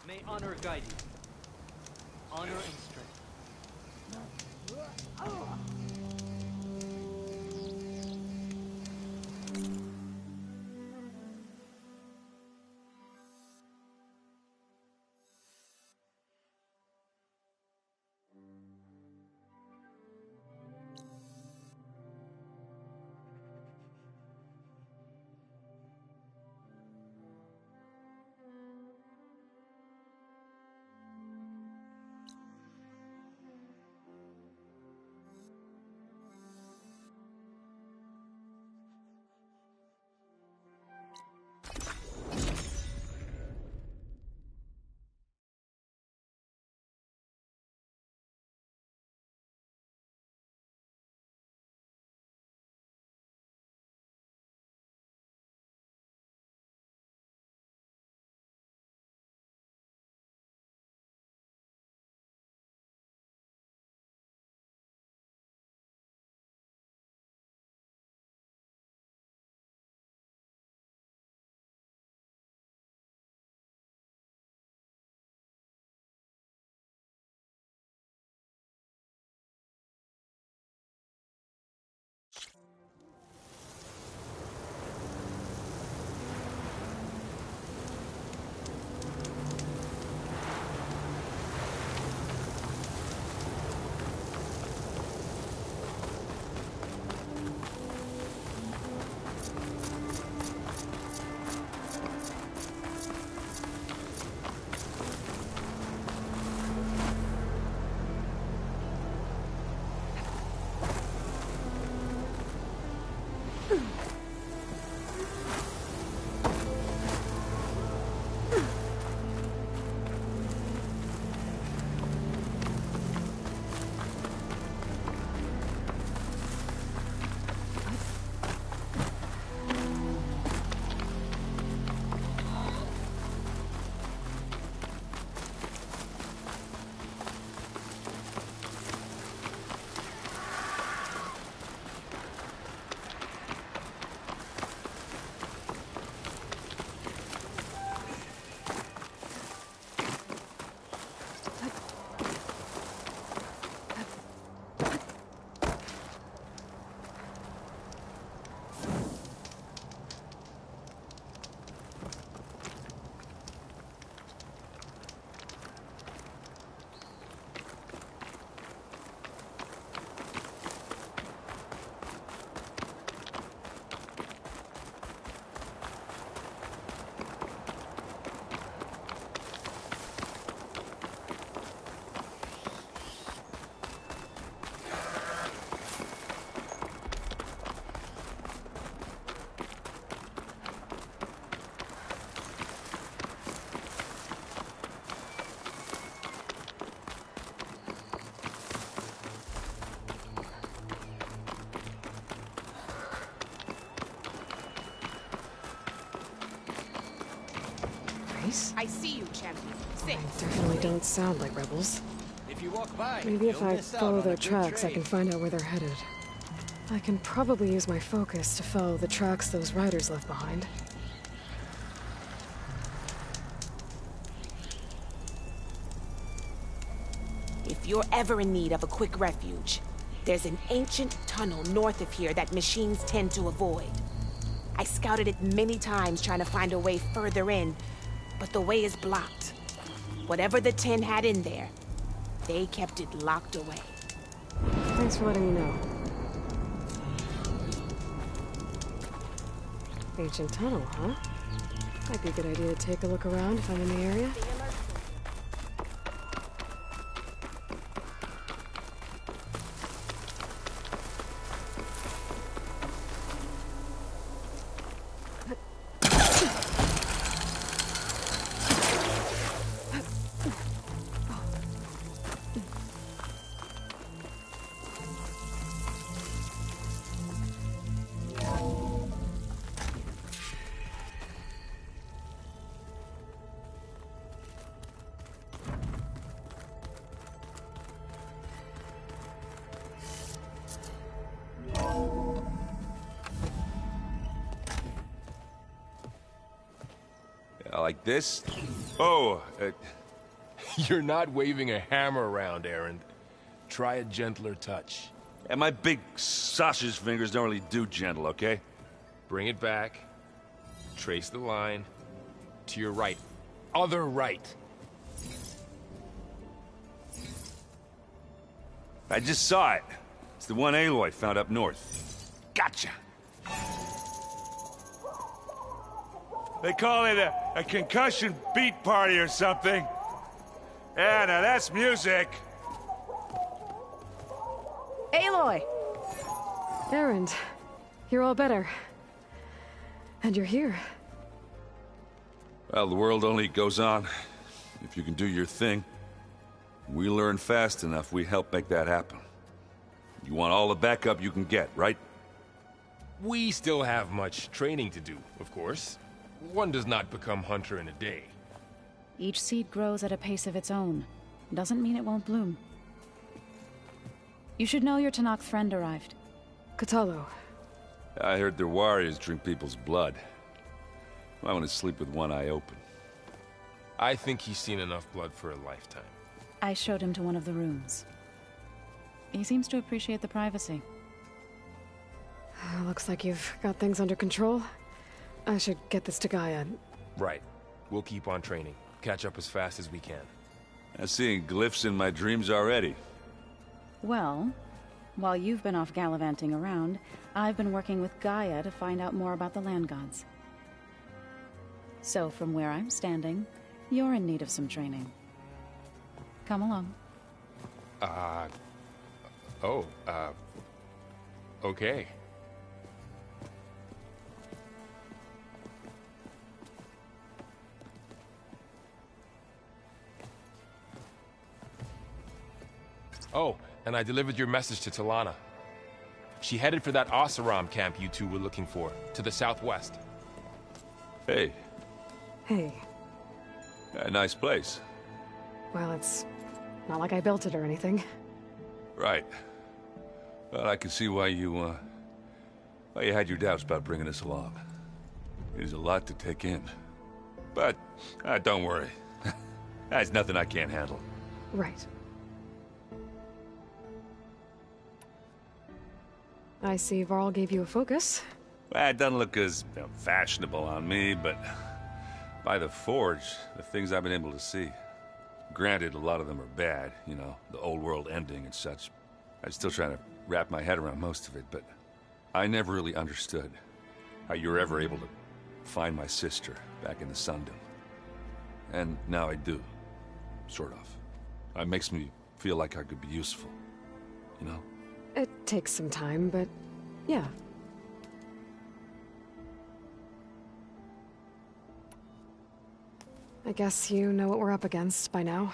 May honor guide you. Honor and strength. I see you, champion. Sit. They definitely don't sound like rebels. If you walk by, Maybe if you'll I miss out follow on their a good tracks, I trade. can find out where they're headed. I can probably use my focus to follow the tracks those riders left behind. If you're ever in need of a quick refuge, there's an ancient tunnel north of here that machines tend to avoid. I scouted it many times trying to find a way further in, but the way is blocked. Whatever the tin had in there, they kept it locked away. Thanks for letting me know. Ancient tunnel, huh? Might be a good idea to take a look around if I'm in the area. Like this? Oh, You're not waving a hammer around, Erend. Try a gentler touch. and my big sausage fingers don't really do gentle, okay? Bring it back. Trace the line. To your right. Other right. I just saw it. It's the one Aloy found up north. Gotcha! They call it a concussion beat party or something. Yeah, now that's music. Aloy! Erend, you're all better. And you're here. Well, the world only goes on if you can do your thing. We learn fast enough, we help make that happen. You want all the backup you can get, right? We still have much training to do, of course. One does not become hunter in a day. Each seed grows at a pace of its own. Doesn't mean it won't bloom. You should know your Tenakth friend arrived. Kotallo. I heard their warriors drink people's blood. I want to sleep with one eye open. I think he's seen enough blood for a lifetime. I showed him to one of the rooms. He seems to appreciate the privacy. Looks like you've got things under control. I should get this to Gaia. Right. We'll keep on training. Catch up as fast as we can. I'm seeing glyphs in my dreams already. Well, while you've been off gallivanting around, I've been working with Gaia to find out more about the land gods. So from where I'm standing, you're in need of some training. Come along. Okay. Oh, and I delivered your message to Talana. She headed for that Oseram camp you two were looking for, to the southwest. Hey, Hey. a nice place. Well, it's not like I built it or anything. Right. Well, I can see why you had your doubts about bringing us along. It is a lot to take in. But, don't worry. That's nothing I can't handle. Right. I see Varl gave you a focus. Well, it doesn't look as fashionable on me, but by the Forge, the things I've been able to see. Granted, a lot of them are bad, you know, the old world ending and such. I'm still trying to wrap my head around most of it, but I never really understood how you were ever able to find my sister back in the Sundom. And now I do. Sort of. It makes me feel like I could be useful, you know? It takes some time, but yeah. I guess you know what we're up against by now.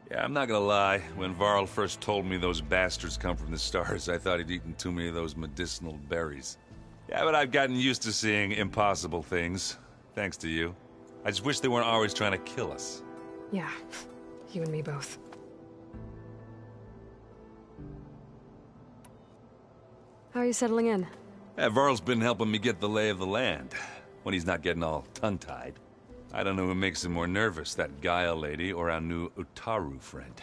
Yeah, I'm not gonna lie. When Varl first told me those bastards come from the stars, I thought he'd eaten too many of those medicinal berries. Yeah, but I've gotten used to seeing impossible things, thanks to you. I just wish they weren't always trying to kill us. Yeah, you and me both. How are you settling in? Yeah, Varl's been helping me get the lay of the land, when he's not getting all tongue-tied. I don't know who makes him more nervous, that Gaia lady or our new Utaru friend.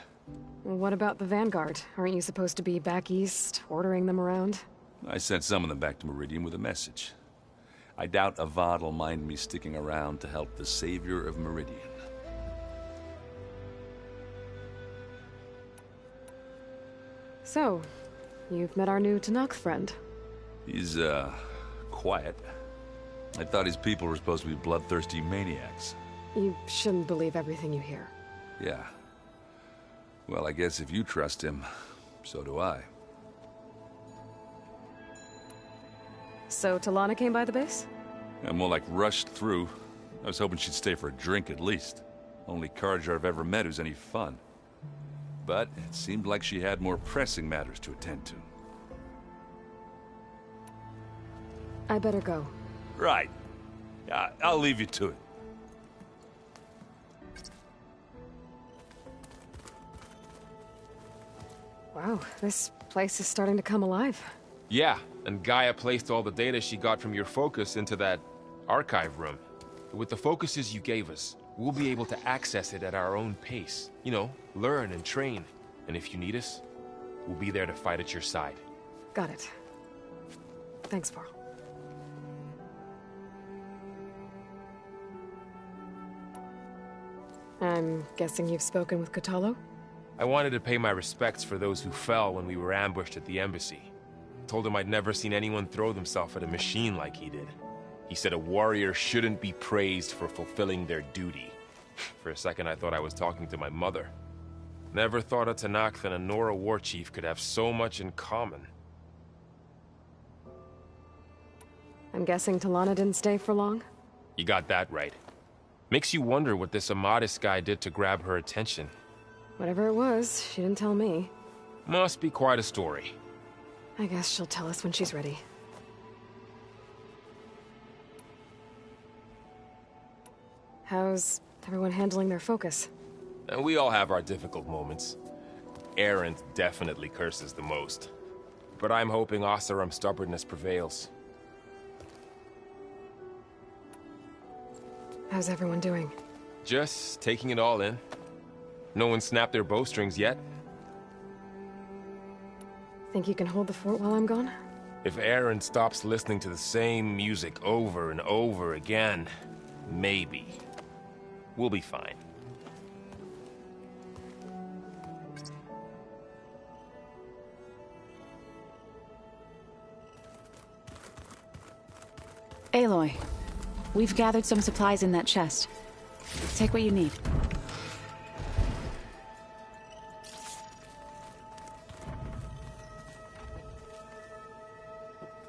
What about the Vanguard? Aren't you supposed to be back east, ordering them around? I sent some of them back to Meridian with a message. I doubt Avad will mind me sticking around to help the savior of Meridian. So, you've met our new Tenakth friend. He's, quiet. I thought his people were supposed to be bloodthirsty maniacs. You shouldn't believe everything you hear. Yeah. Well, I guess if you trust him, so do I. So, Talana came by the base? I'm more like rushed through. I was hoping she'd stay for a drink at least. Only Carja I've ever met who's any fun. But it seemed like she had more pressing matters to attend to. I better go. Right. Yeah, I'll leave you to it. Wow, this place is starting to come alive. Yeah, and Gaia placed all the data she got from your focus into that archive room. With the focuses you gave us, we'll be able to access it at our own pace. You know, learn and train. And if you need us, we'll be there to fight at your side. Got it. Thanks, Varl. I'm guessing you've spoken with Kotallo? I wanted to pay my respects for those who fell when we were ambushed at the embassy. Told him I'd never seen anyone throw themselves at a machine like he did. He said a warrior shouldn't be praised for fulfilling their duty. For a second I thought I was talking to my mother. Never thought a Tenakth and a Nora war chief could have so much in common. I'm guessing Talana didn't stay for long? You got that right. Makes you wonder what this Amadis guy did to grab her attention. Whatever it was, she didn't tell me. Must be quite a story. I guess she'll tell us when she's ready. How's everyone handling their focus? And we all have our difficult moments. Erend definitely curses the most. But I'm hoping Oseram's stubbornness prevails. How's everyone doing? Just taking it all in. No one snapped their bowstrings yet. Think you can hold the fort while I'm gone? If Erend stops listening to the same music over and over again, maybe. We'll be fine. Aloy, we've gathered some supplies in that chest. Take what you need.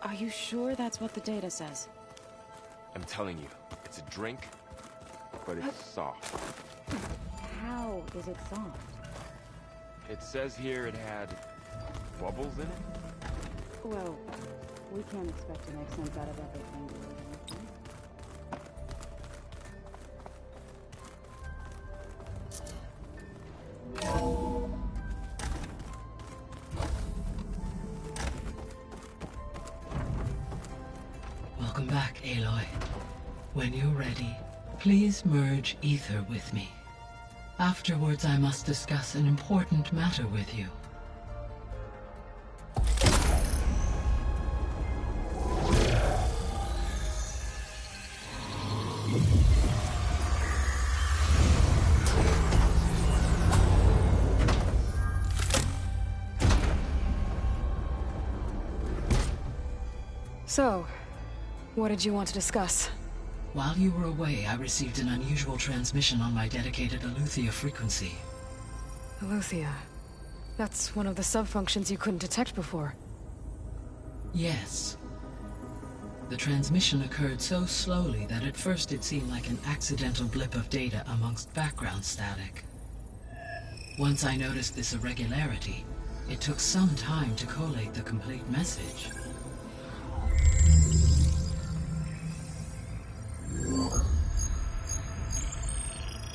Are you sure that's what the data says? I'm telling you, it's a drink, but it's soft. How is it soft? It says here it had bubbles in it? Well, we can't expect to make sense out of everything. Welcome back, Aloy. When you're ready, please merge ether with me. Afterwards, I must discuss an important matter with you. So, what did you want to discuss? While you were away, I received an unusual transmission on my dedicated Eleuthia frequency. Eleuthia. That's one of the sub-functions you couldn't detect before. Yes. The transmission occurred so slowly that at first it seemed like an accidental blip of data amongst background static. Once I noticed this irregularity, it took some time to collate the complete message.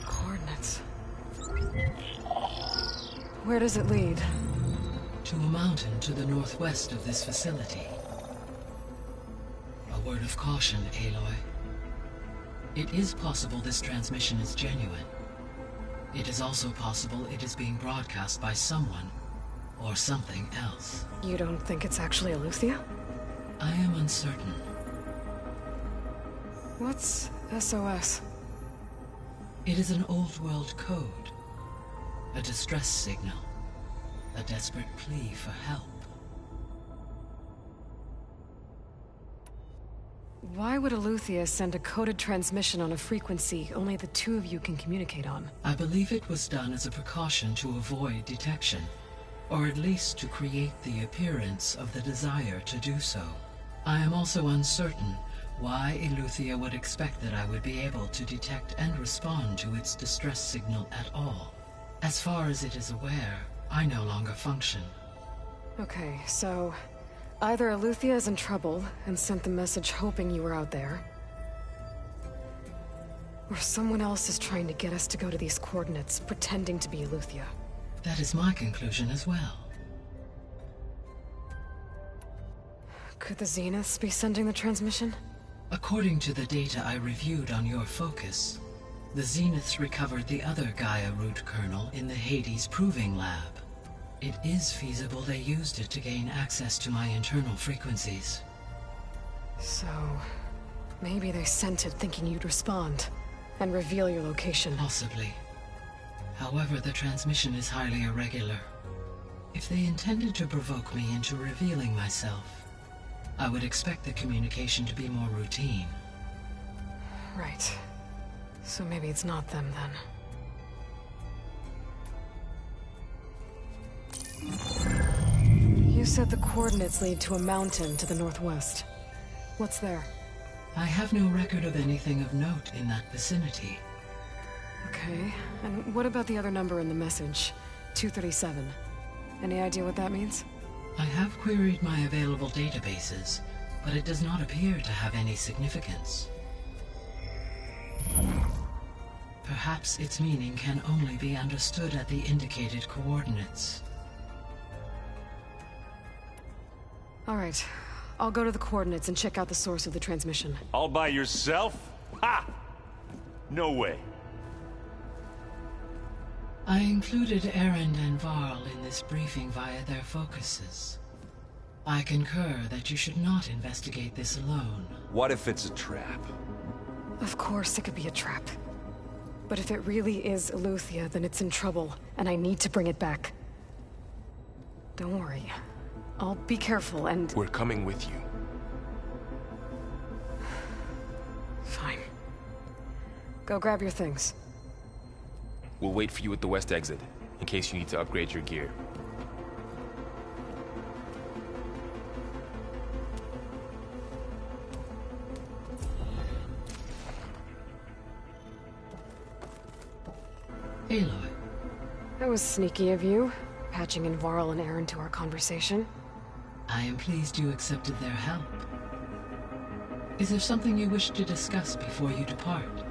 Coordinates. Where does it lead? To a mountain to the northwest of this facility. A word of caution, Aloy. It is possible this transmission is genuine. It is also possible it is being broadcast by someone or something else. You don't think it's actually Eleuthia? I am uncertain. What's SOS? It is an old-world code. A distress signal. A desperate plea for help. Why would Eleuthia send a coded transmission on a frequency only the two of you can communicate on? I believe it was done as a precaution to avoid detection, or at least to create the appearance of the desire to do so. I am also uncertain why Eleuthia would expect that I would be able to detect and respond to its distress signal at all. As far as it is aware, I no longer function. Okay, so either Eleuthia is in trouble and sent the message hoping you were out there, or someone else is trying to get us to go to these coordinates, pretending to be Eleuthia. That is my conclusion as well. Could the Zeniths be sending the transmission? According to the data I reviewed on your focus, the Zeniths recovered the other Gaia root kernel in the Hades Proving Lab. It is feasible they used it to gain access to my internal frequencies. So, maybe they sent it thinking you'd respond and reveal your location. Possibly. However, the transmission is highly irregular. If they intended to provoke me into revealing myself, I would expect the communication to be more routine. Right. So maybe it's not them then. You said the coordinates lead to a mountain to the northwest. What's there? I have no record of anything of note in that vicinity. Okay, and what about the other number in the message? 237. Any idea what that means? I have queried my available databases, but it does not appear to have any significance. Perhaps its meaning can only be understood at the indicated coordinates. All right, I'll go to the coordinates and check out the source of the transmission. All by yourself? Ha! No way. I included Erend and Varl in this briefing via their focuses. I concur that you should not investigate this alone. What if it's a trap? Of course it could be a trap. But if it really is Eleuthia, then it's in trouble, and I need to bring it back. Don't worry. I'll be careful and... We're coming with you. Fine. Go grab your things. We'll wait for you at the west exit, in case you need to upgrade your gear. Aloy. That was sneaky of you, patching in Varl and Erend to our conversation. I am pleased you accepted their help. Is there something you wish to discuss before you depart?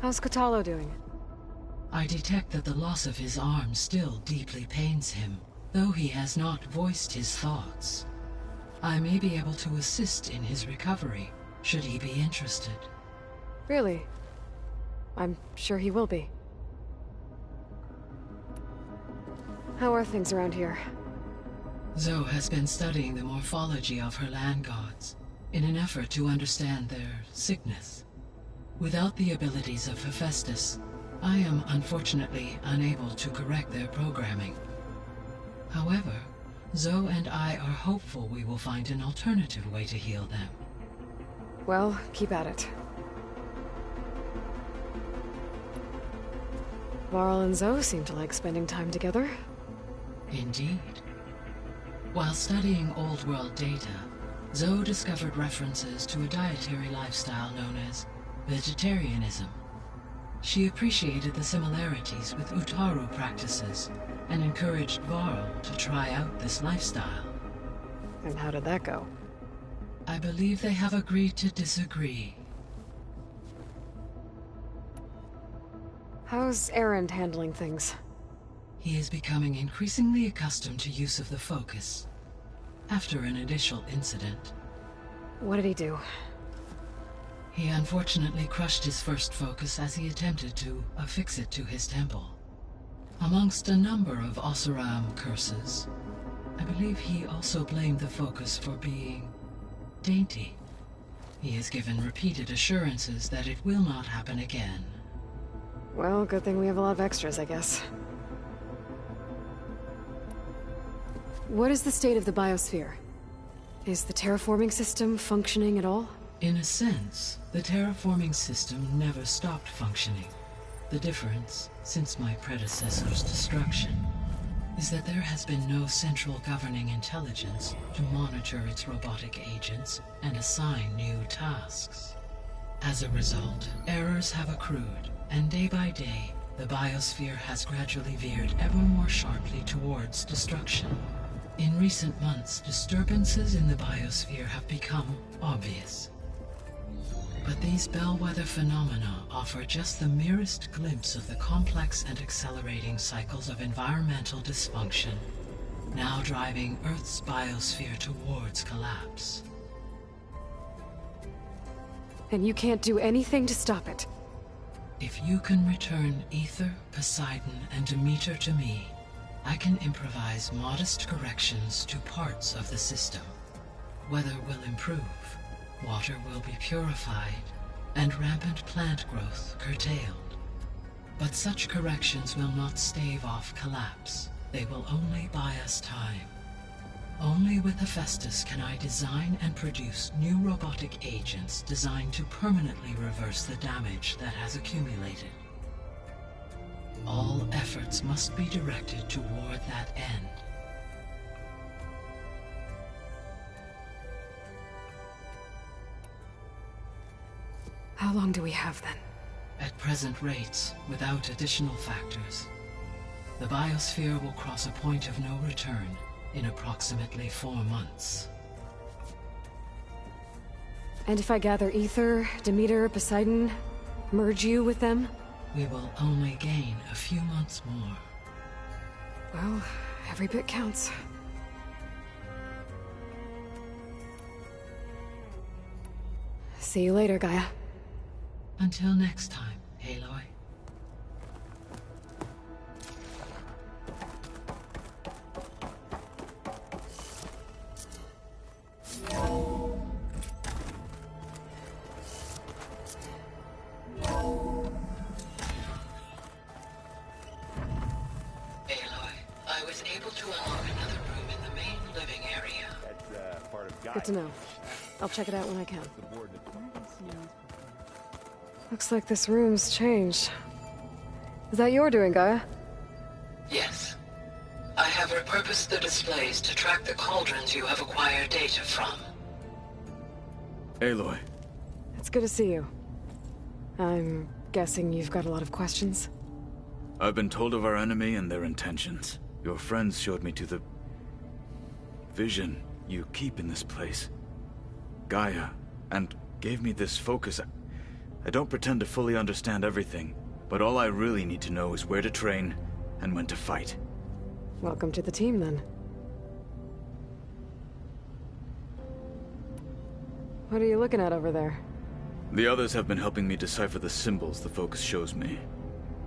How's Kotallo doing? I detect that the loss of his arm still deeply pains him, though he has not voiced his thoughts. I may be able to assist in his recovery, should he be interested. Really? I'm sure he will be. How are things around here? Zoe has been studying the morphology of her land gods, in an effort to understand their sickness. Without the abilities of Hephaestus, I am unfortunately unable to correct their programming. However, Zoe and I are hopeful we will find an alternative way to heal them. Well, keep at it. Varl and Zoe seem to like spending time together. Indeed. While studying Old World data, Zoe discovered references to a dietary lifestyle known as vegetarianism. She appreciated the similarities with Utaru practices and encouraged Varl to try out this lifestyle. And how did that go? I believe they have agreed to disagree. How's Erend handling things? He is becoming increasingly accustomed to use of the focus, after an initial incident. What did he do? He unfortunately crushed his first focus as he attempted to affix it to his temple. Amongst a number of Oseram curses, I believe he also blamed the focus for being dainty. He has given repeated assurances that it will not happen again. Well, good thing we have a lot of extras, I guess. What is the state of the biosphere? Is the terraforming system functioning at all? In a sense, the terraforming system never stopped functioning. The difference, since my predecessor's destruction, is that there has been no central governing intelligence to monitor its robotic agents and assign new tasks. As a result, errors have accrued, and day by day, the biosphere has gradually veered ever more sharply towards destruction. In recent months, disturbances in the biosphere have become obvious. But these bellwether phenomena offer just the merest glimpse of the complex and accelerating cycles of environmental dysfunction, now driving Earth's biosphere towards collapse. And you can't do anything to stop it. If you can return Aether, Poseidon, and Demeter to me, I can improvise modest corrections to parts of the system. Weather will improve, water will be purified, and rampant plant growth curtailed. But such corrections will not stave off collapse. They will only buy us time. Only with Hephaestus can I design and produce new robotic agents designed to permanently reverse the damage that has accumulated. All efforts must be directed toward that end. How long do we have then? At present rates, without additional factors, the biosphere will cross a point of no return in approximately 4 months. And if I gather Aether, Demeter, Poseidon, merge you with them? We will only gain a few months more. Well, every bit counts. See you later, Gaia. Until next time, Aloy. Good to know. I'll check it out when I can. Looks like this room's changed. Is that your doing, Gaia? Yes. I have repurposed the displays to track the cauldrons you have acquired data from. Aloy. It's good to see you. I'm guessing you've got a lot of questions? I've been told of our enemy and their intentions. Your friends showed me to the vision you keep in this place, Gaia, and gave me this focus. I don't pretend to fully understand everything, but all I really need to know is where to train and when to fight. Welcome to the team, then. What are you looking at over there? The others have been helping me decipher the symbols the focus shows me.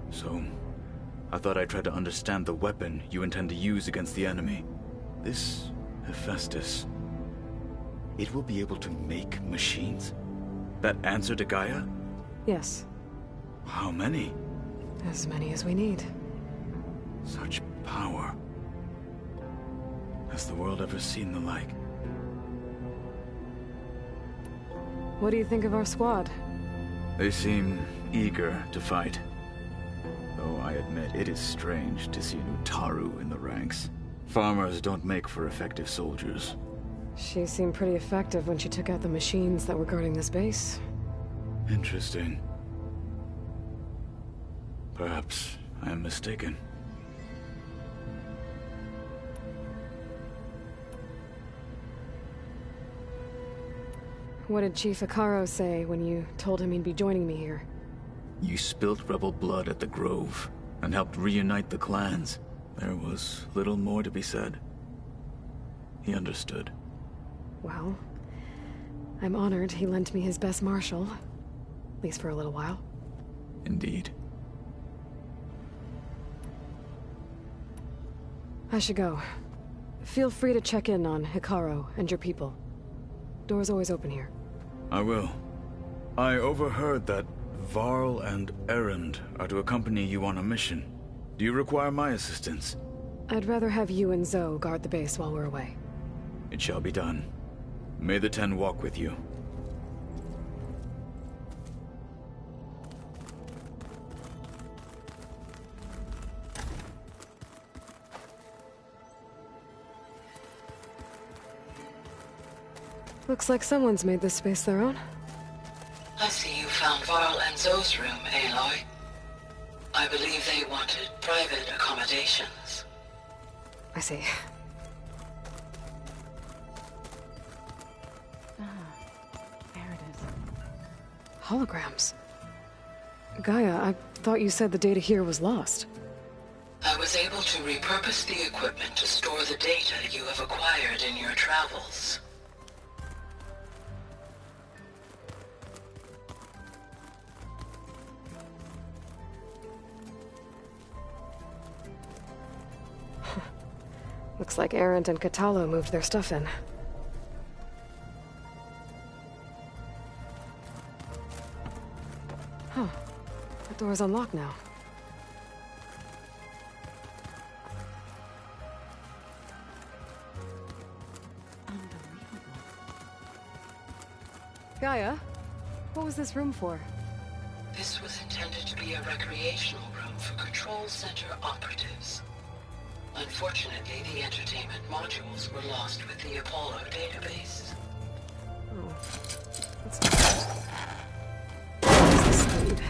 So, I thought I'd try to understand the weapon you intend to use against the enemy. This Hephaestus, it will be able to make machines? That answer to Gaia? Yes. How many? As many as we need. Such power. Has the world ever seen the like? What do you think of our squad? They seem eager to fight. Though I admit it is strange to see an Utaru in the ranks. Farmers don't make for effective soldiers. She seemed pretty effective when she took out the machines that were guarding this base. Interesting. Perhaps I am mistaken. What did Chief Hekarro say when you told him he'd be joining me here? You spilt rebel blood at the Grove, and helped reunite the clans. There was little more to be said. He understood. Well, I'm honored he lent me his best marshal. At least for a little while. Indeed. I should go. Feel free to check in on Hekarro and your people. Door's always open here. I will. I overheard that Varl and Erend are to accompany you on a mission. Do you require my assistance? I'd rather have you and Zoe guard the base while we're away. It shall be done. May the Ten walk with you. Looks like someone's made this space their own. I see you found Varl and Zoe's room, Aloy. I believe they wanted private accommodations. I see. There it is. Holograms. Gaia, I thought you said the data here was lost. I was able to repurpose the equipment to store the data you have acquired in your travels. Looks like Erend and Kotallo moved their stuff in. Huh. The door's unlocked now. Gaia, what was this room for? This was intended to be a recreational room for Control Center operatives. Unfortunately, the entertainment modules were lost with the Apollo database. Oh. That's not good. What does this lead?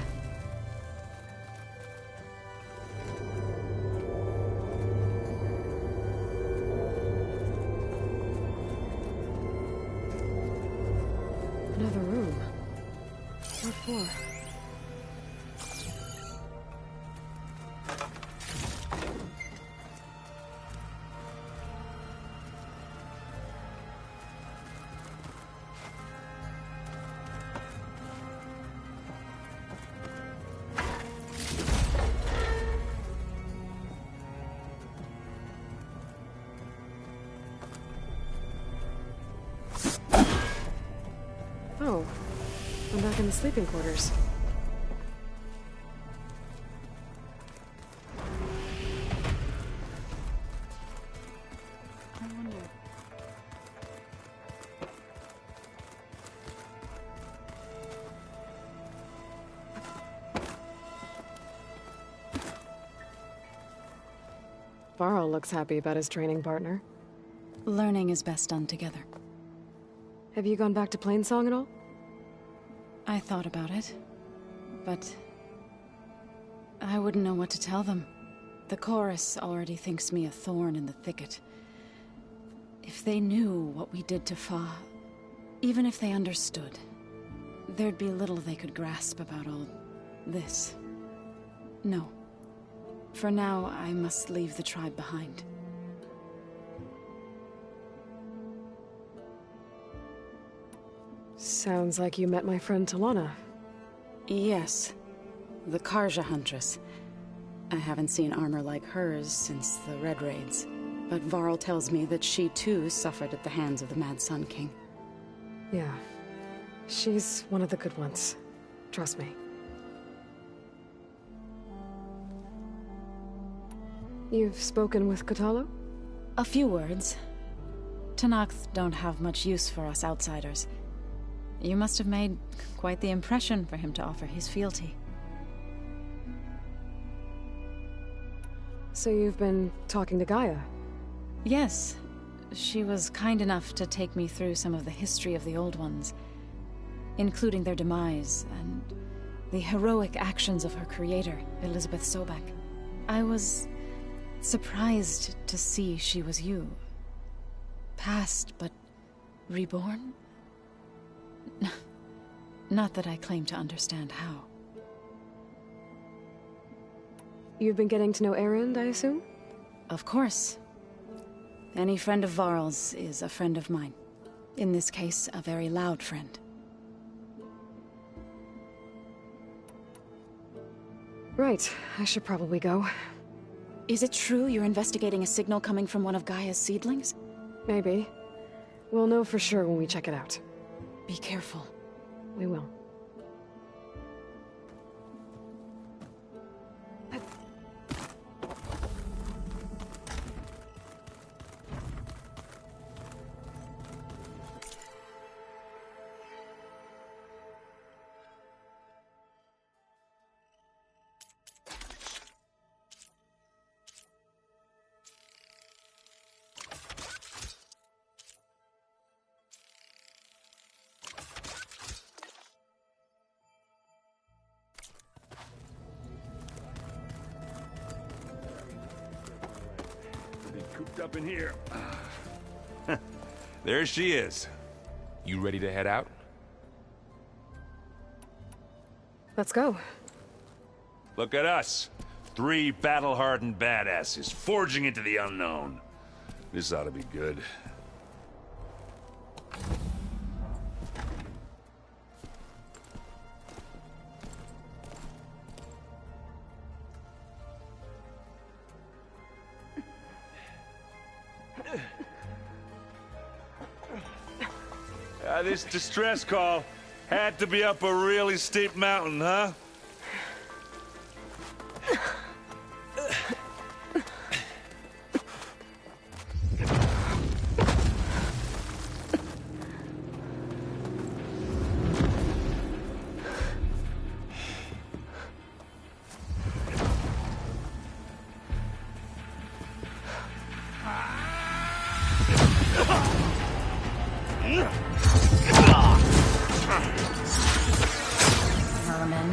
Another room. What for? Oh, I'm back in the sleeping quarters. I wonder. Varl looks happy about his training partner. Learning is best done together. Have you gone back to Plainsong at all? I thought about it, but I wouldn't know what to tell them. The chorus already thinks me a thorn in the thicket. If they knew what we did to Fa, even if they understood, there'd be little they could grasp about all this. No. For now, I must leave the tribe behind. Sounds like you met my friend Talana. Yes. The Karja Huntress. I haven't seen armor like hers since the Red Raids. But Varl tells me that she too suffered at the hands of the Mad Sun King. Yeah. She's one of the good ones. Trust me. You've spoken with Kotallo? A few words. Tenakth don't have much use for us outsiders. You must have made quite the impression for him to offer his fealty. So you've been talking to Gaia? Yes. She was kind enough to take me through some of the history of the Old Ones, including their demise and the heroic actions of her creator, Elizabeth Sobek. I was surprised to see she was you. Past, but reborn? Not that I claim to understand how. You've been getting to know Erend, I assume? Of course. Any friend of Varl's is a friend of mine. In this case, a very loud friend. Right, I should probably go. Is it true you're investigating a signal coming from one of Gaia's seedlings? Maybe. We'll know for sure when we check it out. Be careful. We will. Up in here. There she is. You ready to head out? Let's go. Look at us. 3 battle-hardened badasses forging into the unknown. This ought to be good. This distress call had to be up a really steep mountain, huh? Vermin.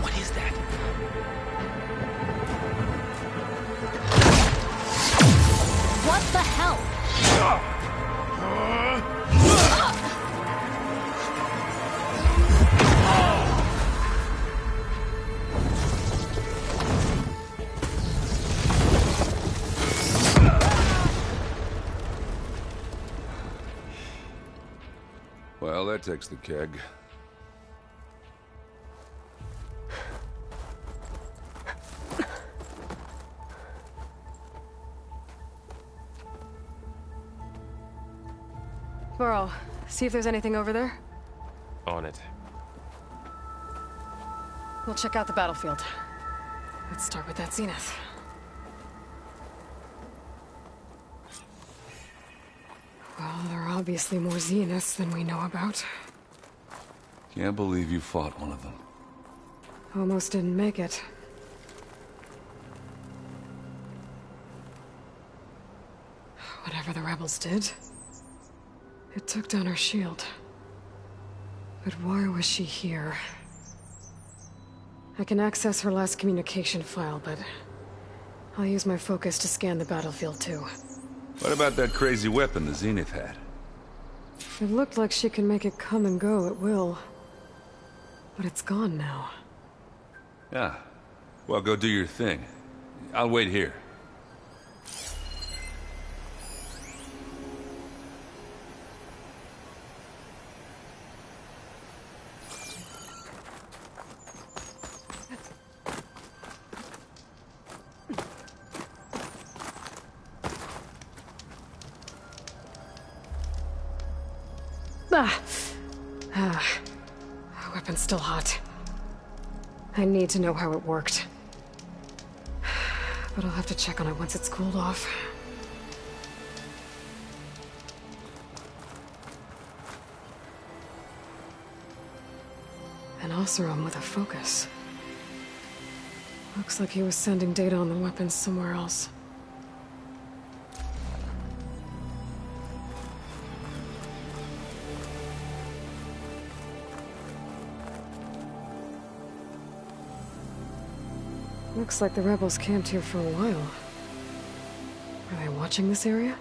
What is that? What the hell? Well, that takes the keg. Burrow, see if there's anything over there. On it. We'll check out the battlefield. Let's start with that zenith. Well, there are obviously more zeniths than we know about. Can't believe you fought one of them. Almost didn't make it. Whatever the rebels did, it took down our shield. But why was she here? I can access her last communication file, but I'll use my focus to scan the battlefield too. What about that crazy weapon the Zenith had? It looked like she can make it come and go at will. But it's gone now. Yeah. Well, go do your thing. I'll wait here. Weapon's still hot. I need to know how it worked. But I'll have to check on it once it's cooled off. An Oseram with a focus. Looks like he was sending data on the weapons somewhere else. Looks like the rebels camped here for a while. Are they watching this area?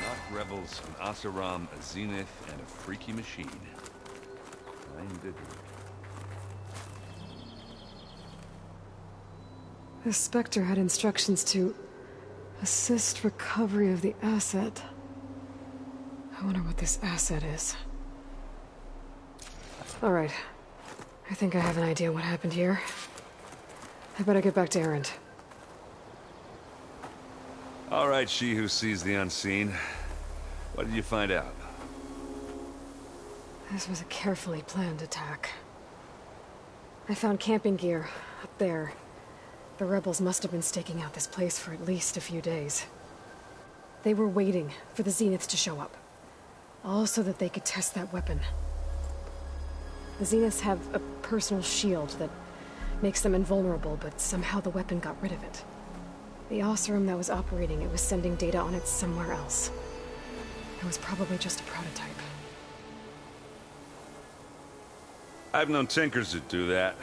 Not rebels, an Oseram, a Zenith, and a freaky machine. Indeed. The Spectre had instructions to assist recovery of the asset. I wonder what this asset is. All right. I think I have an idea what happened here. I better get back to Erend. All right, she who sees the unseen. What did you find out? This was a carefully planned attack. I found camping gear up there. The rebels must have been staking out this place for at least a few days. They were waiting for the Zeniths to show up. All so that they could test that weapon. The Zeniths have a personal shield that makes them invulnerable, but somehow the weapon got rid of it. The Oseram that was operating it was sending data on it somewhere else. It was probably just a prototype. I've known tinkers that do that.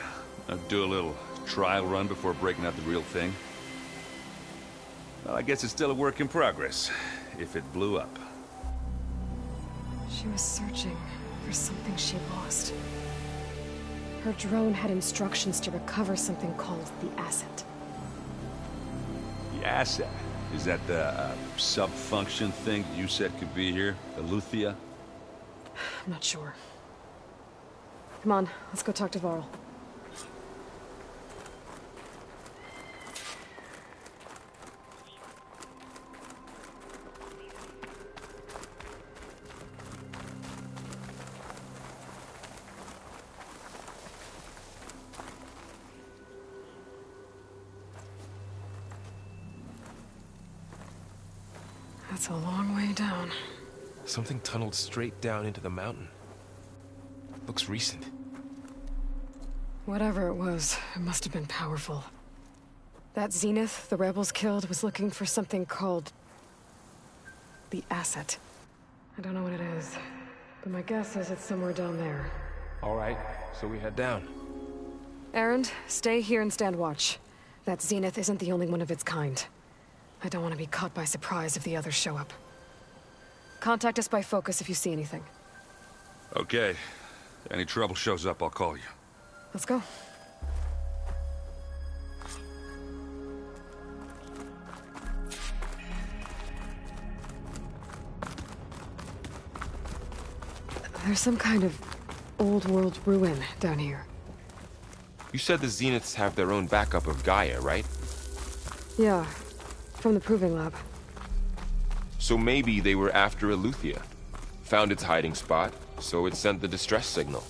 Do a little trial run before breaking out the real thing. Well, I guess it's still a work in progress, if it blew up. She was searching for something she lost. Her drone had instructions to recover something called the Asset. The Asset? Is that the sub-function thing you said could be here? Eleuthia? I'm not sure. Come on, let's go talk to Varl. That's a long way down. Something tunneled straight down into the mountain. Looks recent. Whatever it was, it must have been powerful. That Zenith the rebels killed was looking for something called the Asset. I don't know what it is, but my guess is it's somewhere down there. All right, so we head down. Erend, stay here and stand watch. That Zenith isn't the only one of its kind. I don't want to be caught by surprise if the others show up. Contact us by focus if you see anything. Okay. Any trouble shows up, I'll call you. Let's go. There's some kind of old world ruin down here. You said the Zeniths have their own backup of Gaia, right? Yeah, from the Proving Lab. So maybe they were after Eleuthia. Found its hiding spot, so it sent the distress signal.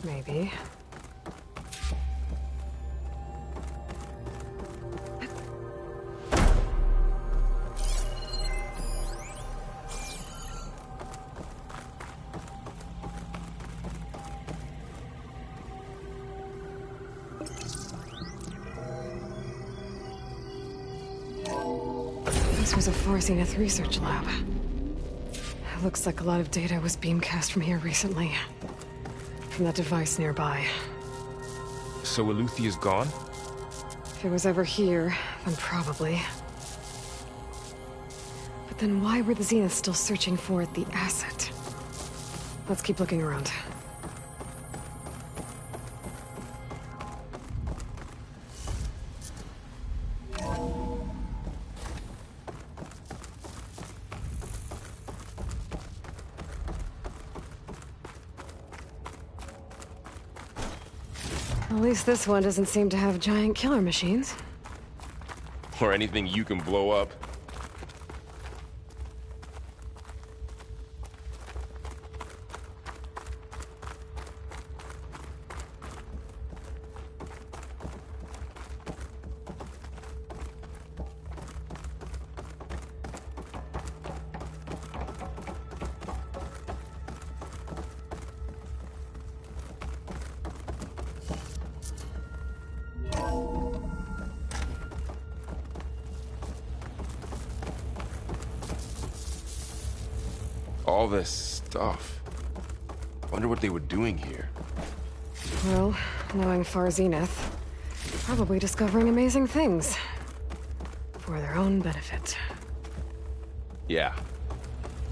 Maybe. This was a Far Zenith research lab. It looks like a lot of data was beamcast from here recently. From that device nearby. So Eleuthia's gone? If it was ever here, then probably. But then why were the Zeniths still searching for the Asset? Let's keep looking around. At least this one doesn't seem to have giant killer machines. Or anything you can blow up. All this stuff. Wonder what they were doing here. Well, knowing Far Zenith, probably discovering amazing things. For their own benefit. Yeah,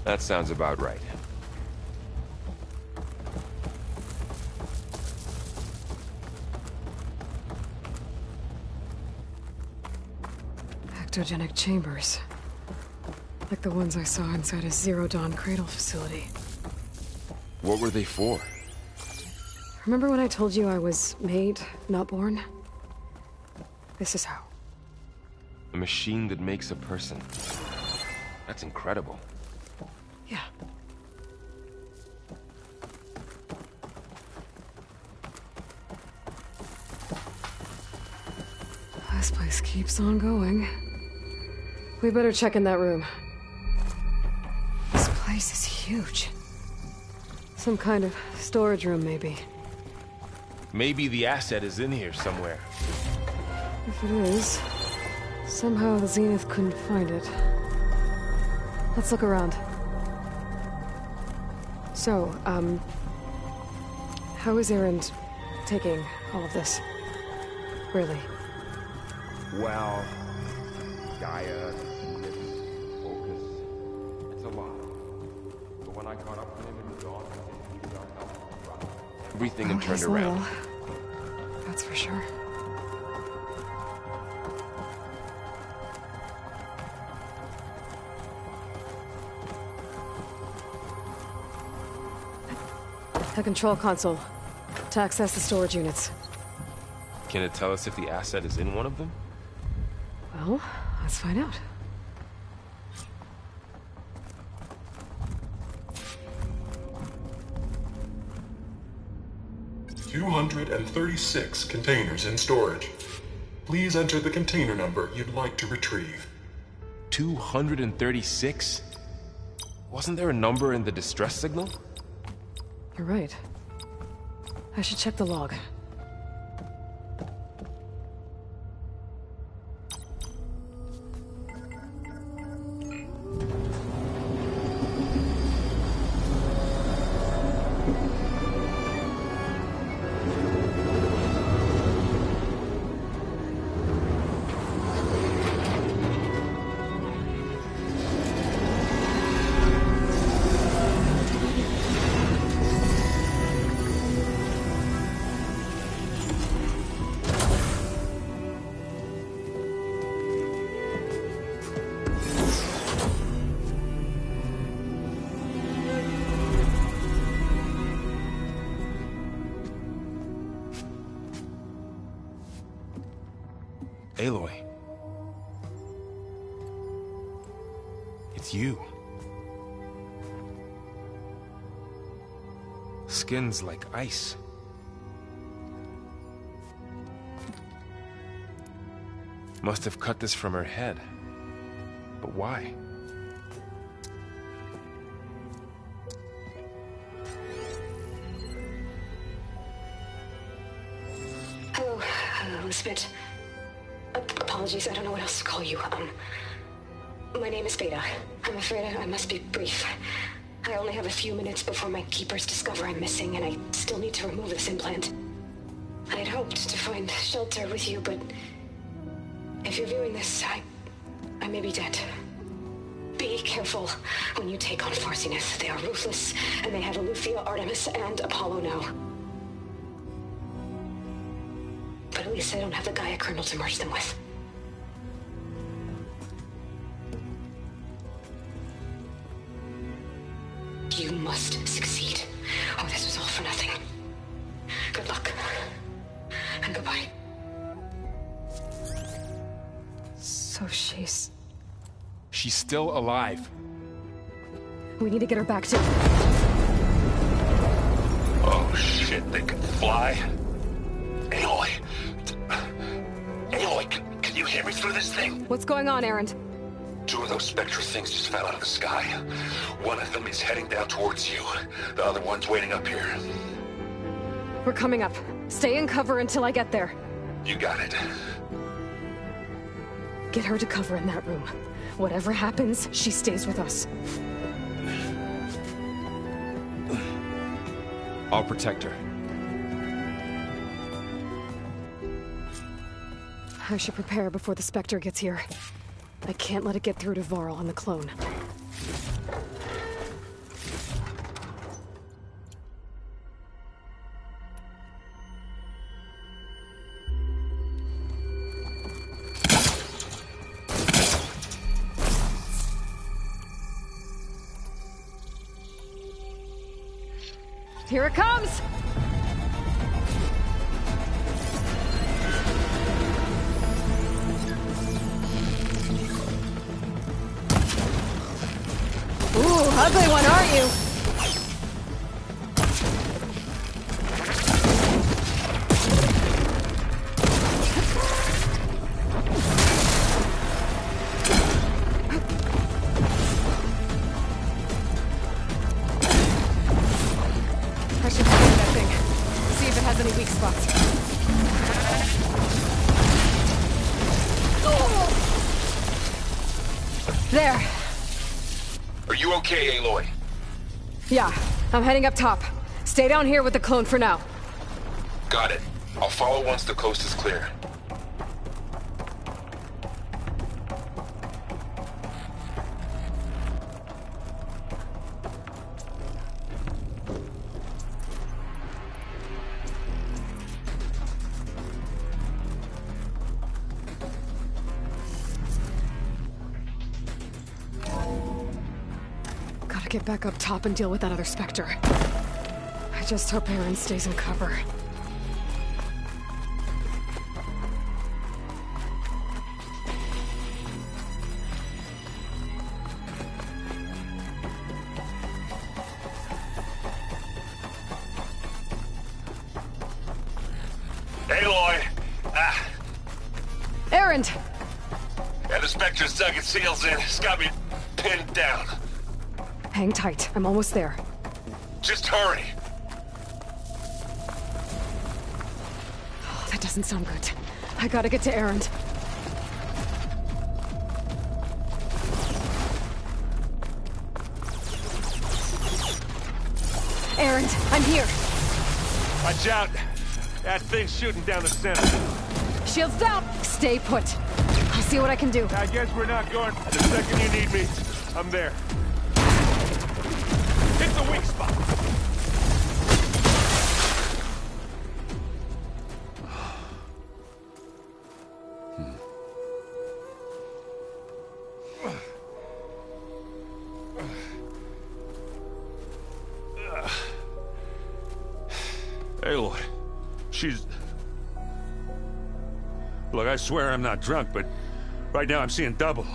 that sounds about right. Ectogenic chambers. Like the ones I saw inside a Zero Dawn cradle facility. What were they for? Remember when I told you I was made, not born? This is how. A machine that makes a person. That's incredible. Yeah. This place keeps on going. We better check in that room. This place is huge. Some kind of storage room, maybe. Maybe the asset is in here somewhere. If it is, Somehow the Zenith couldn't find it. Let's look around. So, how is Erend taking all of this? Really? Well, Gaia, focus. It's a lot. But when I caught up with him in the dawn, everything and turned he's around. loyal. That's for sure. The control console. To access the storage units. Can it tell us if the asset is in one of them? Well, let's find out. $236 containers in storage. Please enter the container number you'd like to retrieve. 236? Wasn't there a number in the distress signal? You're right. I should check the log. Aloy. It's you. Skin's like ice. Must have cut this from her head. But why? Hello, Elizabeth. Apologies, I don't know what else to call you. My name is Beta. I'm afraid I must be brief. I only have a few minutes before my keepers discover I'm missing, and I still need to remove this implant. I had hoped to find shelter with you, but if you're viewing this, I may be dead. Be careful when you take on Far Zenith. They are ruthless, and they have Eleuthia, Artemis, and Apollo now. But at least I don't have the Gaia kernel to merge them with. You must succeed, or this was all for nothing. Good luck. And goodbye. So she's still alive. We need to get her back to... Oh shit, they can fly? Aloy! Aloy, can you hear me through this thing? What's going on, Erend? Two of those Spectre things just fell out of the sky. One of them is heading down towards you. The other one's waiting up here. We're coming up. Stay in cover until I get there. You got it. Get her to cover in that room. Whatever happens, she stays with us. I'll protect her. I should prepare before the Spectre gets here. I can't let it get through to Varl and the clone. Here it comes! Ooh, ugly one, aren't you? I should find that thing. See if it has any weak spots. There. Are you okay, Aloy? Yeah, I'm heading up top. Stay down here with the clone for now. Got it. I'll follow once the coast is clear. Gotta get back up top and deal with that other Spectre. I just hope Aaron stays in cover. Aloy! Ah, Erend! yeah, the Spectre's dug its heels in. It's got me pinned down. Hang tight, I'm almost there. Just hurry. Oh, that doesn't sound good. I gotta get to Erend. Erend, I'm here! Watch out! That thing's shooting down the center. Shields down! Stay put. I'll see what I can do. I guess we're not going. The second you need me, I'm there. Hit the weak spot. Aloy, she's... Look, I swear I'm not drunk, but right now I'm seeing double.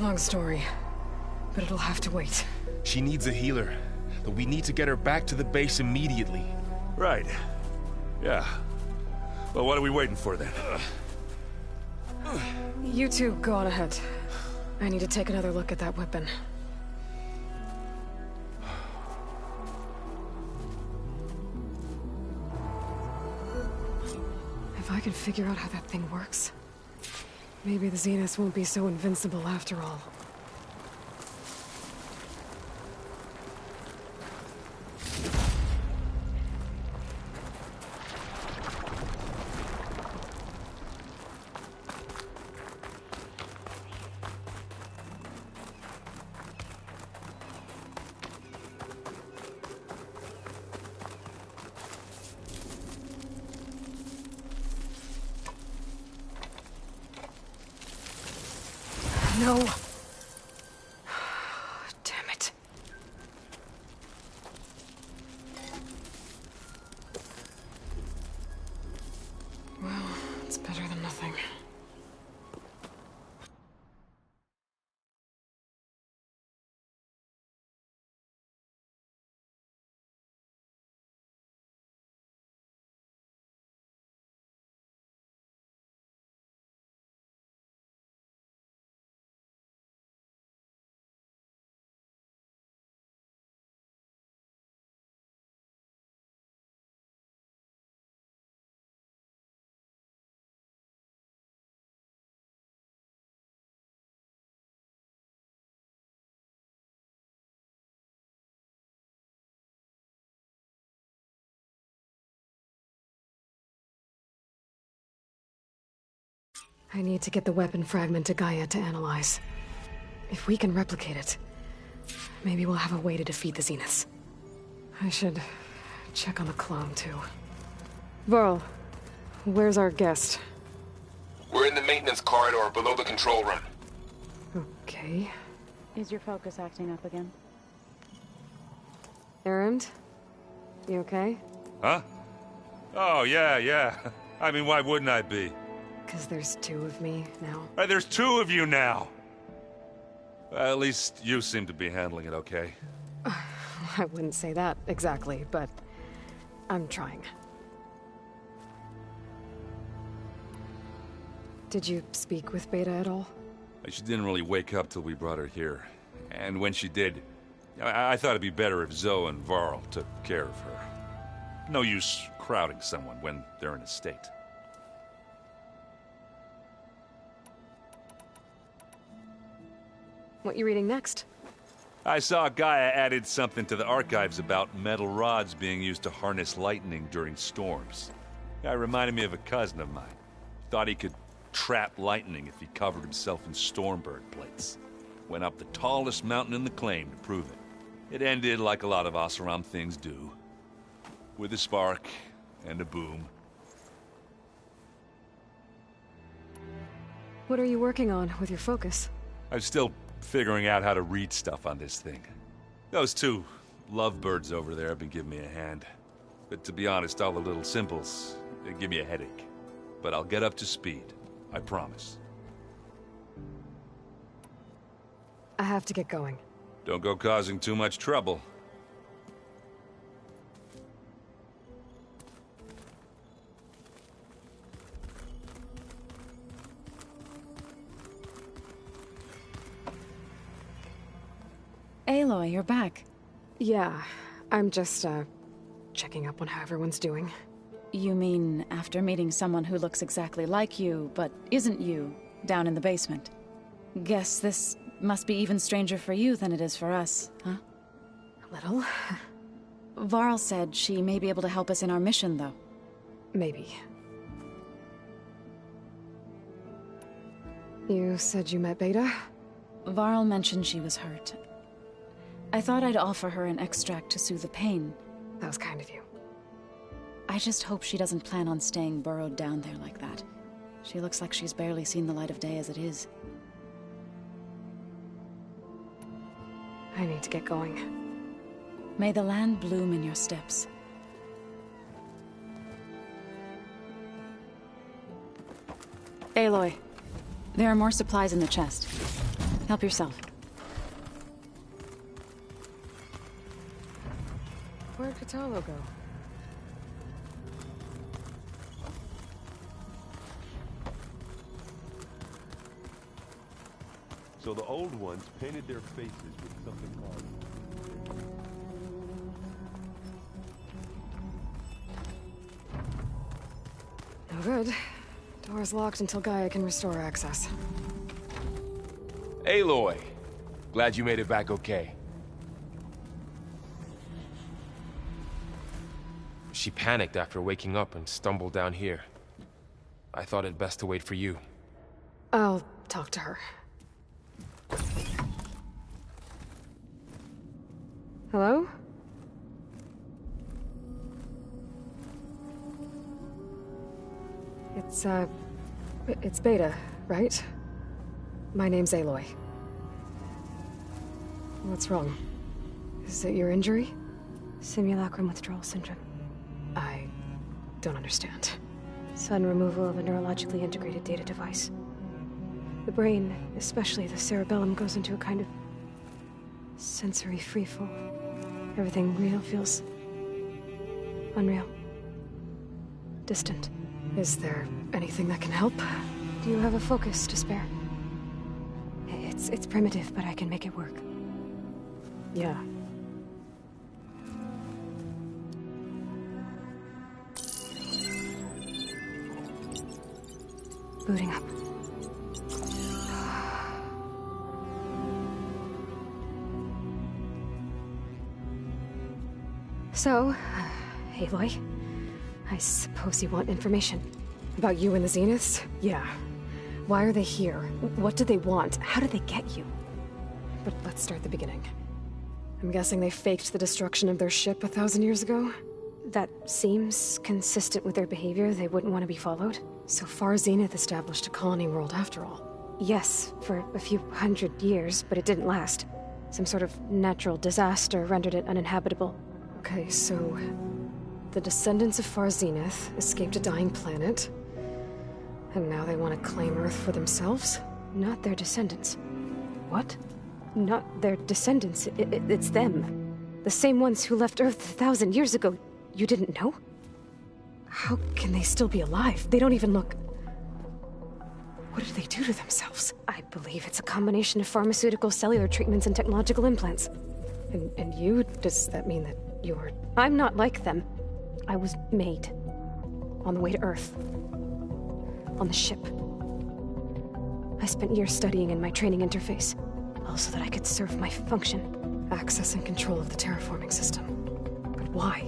Long story, but it'll have to wait. She needs a healer, but we need to get her back to the base immediately. Right. Yeah. Well, what are we waiting for then? You two go on ahead. I need to take another look at that weapon. If I can figure out how that thing works, maybe the Zeniths won't be so invincible after all. No. Damn it. Well, it's better than nothing. I need to get the weapon fragment to Gaia to analyze. If we can replicate it, maybe we'll have a way to defeat the Zeniths. I should check on the clone, too. Varl, where's our guest? We're in the maintenance corridor below the control room. Okay. Is your focus acting up again? Erend? You okay? Huh? Oh, yeah. I mean, why wouldn't I be? Because there's two of me now. There's two of you now! Well, at least you seem to be handling it okay. I wouldn't say that exactly, but I'm trying. Did you speak with Beta at all? She didn't really wake up till we brought her here. And when she did, I thought it'd be better if Zoe and Varl took care of her. No use crowding someone when they're in a state. What you reading next? I saw Gaia added something to the archives about metal rods being used to harness lightning during storms. Guy reminded me of a cousin of mine. Thought he could trap lightning if he covered himself in Stormbird plates. Went up the tallest mountain in the claim to prove it. It ended like a lot of Oseram things do. With a spark and a boom. What are you working on with your focus? I'm still figuring out how to read stuff on this thing. Those two lovebirds over there have been giving me a hand. But to be honest, all the little symbols, they give me a headache. But I'll get up to speed. I promise. I have to get going. Don't go causing too much trouble. Aloy, you're back. Yeah, I'm just, checking up on how everyone's doing. You mean after meeting someone who looks exactly like you, but isn't you, down in the basement? Guess this must be even stranger for you than it is for us, huh? A little. Varl said she may be able to help us in our mission, though. Maybe. You said you met Beta? Varl mentioned she was hurt. I thought I'd offer her an extract to soothe the pain. That was kind of you. I just hope she doesn't plan on staying burrowed down there like that. She looks like she's barely seen the light of day as it is. I need to get going. May the land bloom in your steps. Aloy, there are more supplies in the chest. Help yourself. Where'd Kotallo go? So the old ones painted their faces with something called... No good. Door's locked until Gaia can restore access. Aloy! Glad you made it back okay. She panicked after waking up and stumbled down here. I thought it best to wait for you. I'll talk to her. Hello? It's Beta, right? My name's Aloy. What's wrong? Is it your injury? Simulacrum withdrawal syndrome. I don't understand. Sudden removal of a neurologically integrated data device. The brain, especially the cerebellum, goes into a kind of sensory freefall. Everything real feels unreal. Distant. Is there anything that can help? Do you have a focus to spare? It's primitive, but I can make it work. Yeah. Booting up. So, Aloy, I suppose you want information. About you and the Zeniths? Yeah. Why are they here? What do they want? How did they get you? But let's start at the beginning. I'm guessing they faked the destruction of their ship 1,000 years ago? That seems consistent with their behavior. They wouldn't want to be followed. So Far Zenith established a colony world after all. Yes, for a few hundred years, but it didn't last. Some sort of natural disaster rendered it uninhabitable. Okay, so the descendants of Far Zenith escaped a dying planet, and now they want to claim Earth for themselves? Not their descendants. What? Not their descendants. It's them. The same ones who left Earth 1,000 years ago. You didn't know? How can they still be alive? They don't even look... What did they do to themselves? I believe it's a combination of pharmaceutical, cellular treatments, and technological implants. And you? Does that mean that you're... I'm not like them. I was made. On the way to Earth. On the ship. I spent years studying in my training interface. all so that I could serve my function. Access and control of the terraforming system. But why?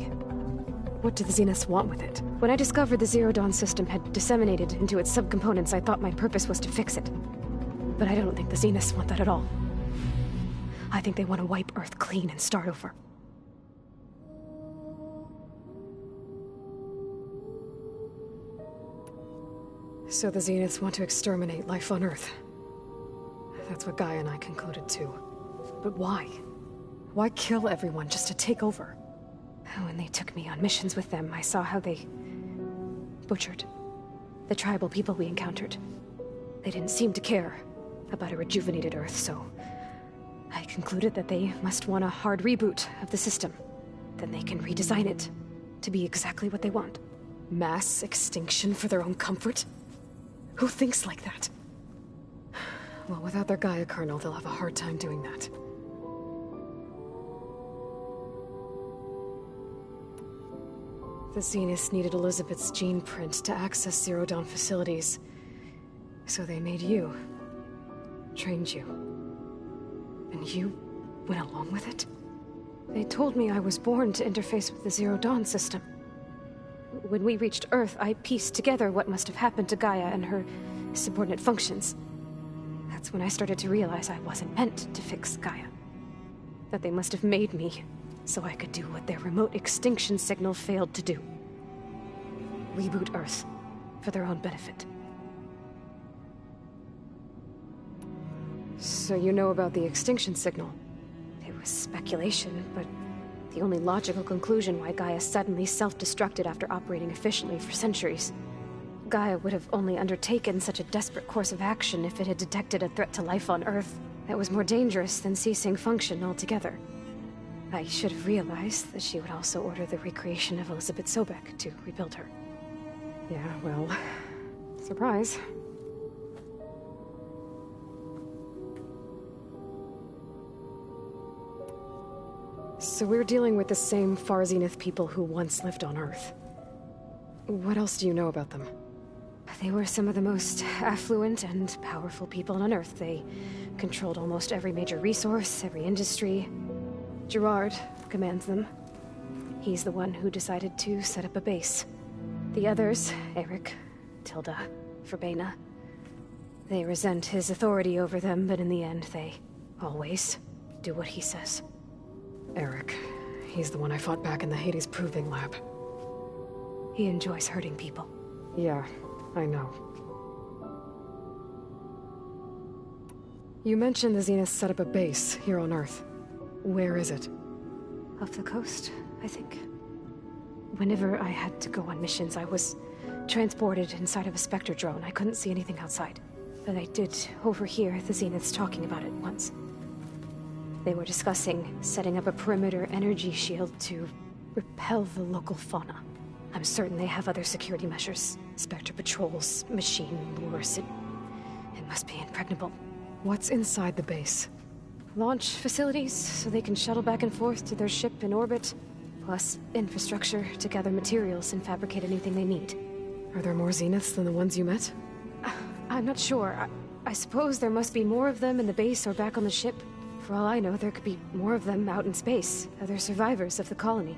What do the Zeniths want with it? When I discovered the Zero Dawn system had disseminated into its subcomponents, I thought my purpose was to fix it. But I don't think the Zeniths want that at all. I think they want to wipe Earth clean and start over. So the Zeniths want to exterminate life on Earth. That's what Gaia and I concluded too. But why? Why kill everyone just to take over? When they took me on missions with them, I saw how they butchered the tribal people we encountered. They didn't seem to care about a rejuvenated Earth, so I concluded that they must want a hard reboot of the system. Then they can redesign it to be exactly what they want. Mass extinction for their own comfort? Who thinks like that? Well, without their Gaia kernel, they'll have a hard time doing that. The Zeniths needed Elizabeth's gene print to access Zero Dawn facilities. So they made you. Trained you. And you went along with it? They told me I was born to interface with the Zero Dawn system. When we reached Earth, I pieced together what must have happened to Gaia and her subordinate functions. That's when I started to realize I wasn't meant to fix Gaia. That they must have made me so I could do what their remote extinction signal failed to do. Reboot Earth for their own benefit. So you know about the extinction signal? It was speculation, but the only logical conclusion why Gaia suddenly self-destructed after operating efficiently for centuries. Gaia would have only undertaken such a desperate course of action if it had detected a threat to life on Earth that was more dangerous than ceasing function altogether. I should have realized that she would also order the recreation of Elizabeth Sobek to rebuild her. Yeah, well, surprise. So we're dealing with the same Far Zenith people who once lived on Earth. What else do you know about them? They were some of the most affluent and powerful people on Earth. They controlled almost every major resource, every industry. Gerard commands them. He's the one who decided to set up a base. The others, Eric, Tilda, Verbena, they resent his authority over them, but in the end, they always do what he says. Eric. He's the one I fought back in the Hades Proving Lab. He enjoys hurting people. Yeah, I know. You mentioned the Zeniths set up a base here on Earth. Where is it? Off the coast, I think. Whenever I had to go on missions, I was transported inside of a Spectre drone. I couldn't see anything outside. But I did overhear the Zeniths talking about it once. They were discussing setting up a perimeter energy shield to repel the local fauna. I'm certain they have other security measures. Spectre patrols, machine lures. It must be impregnable. What's inside the base? Launch facilities, so they can shuttle back and forth to their ship in orbit. Plus, infrastructure to gather materials and fabricate anything they need. Are there more Zeniths than the ones you met? I'm not sure. I suppose there must be more of them in the base or back on the ship. For all I know, there could be more of them out in space, other survivors of the colony.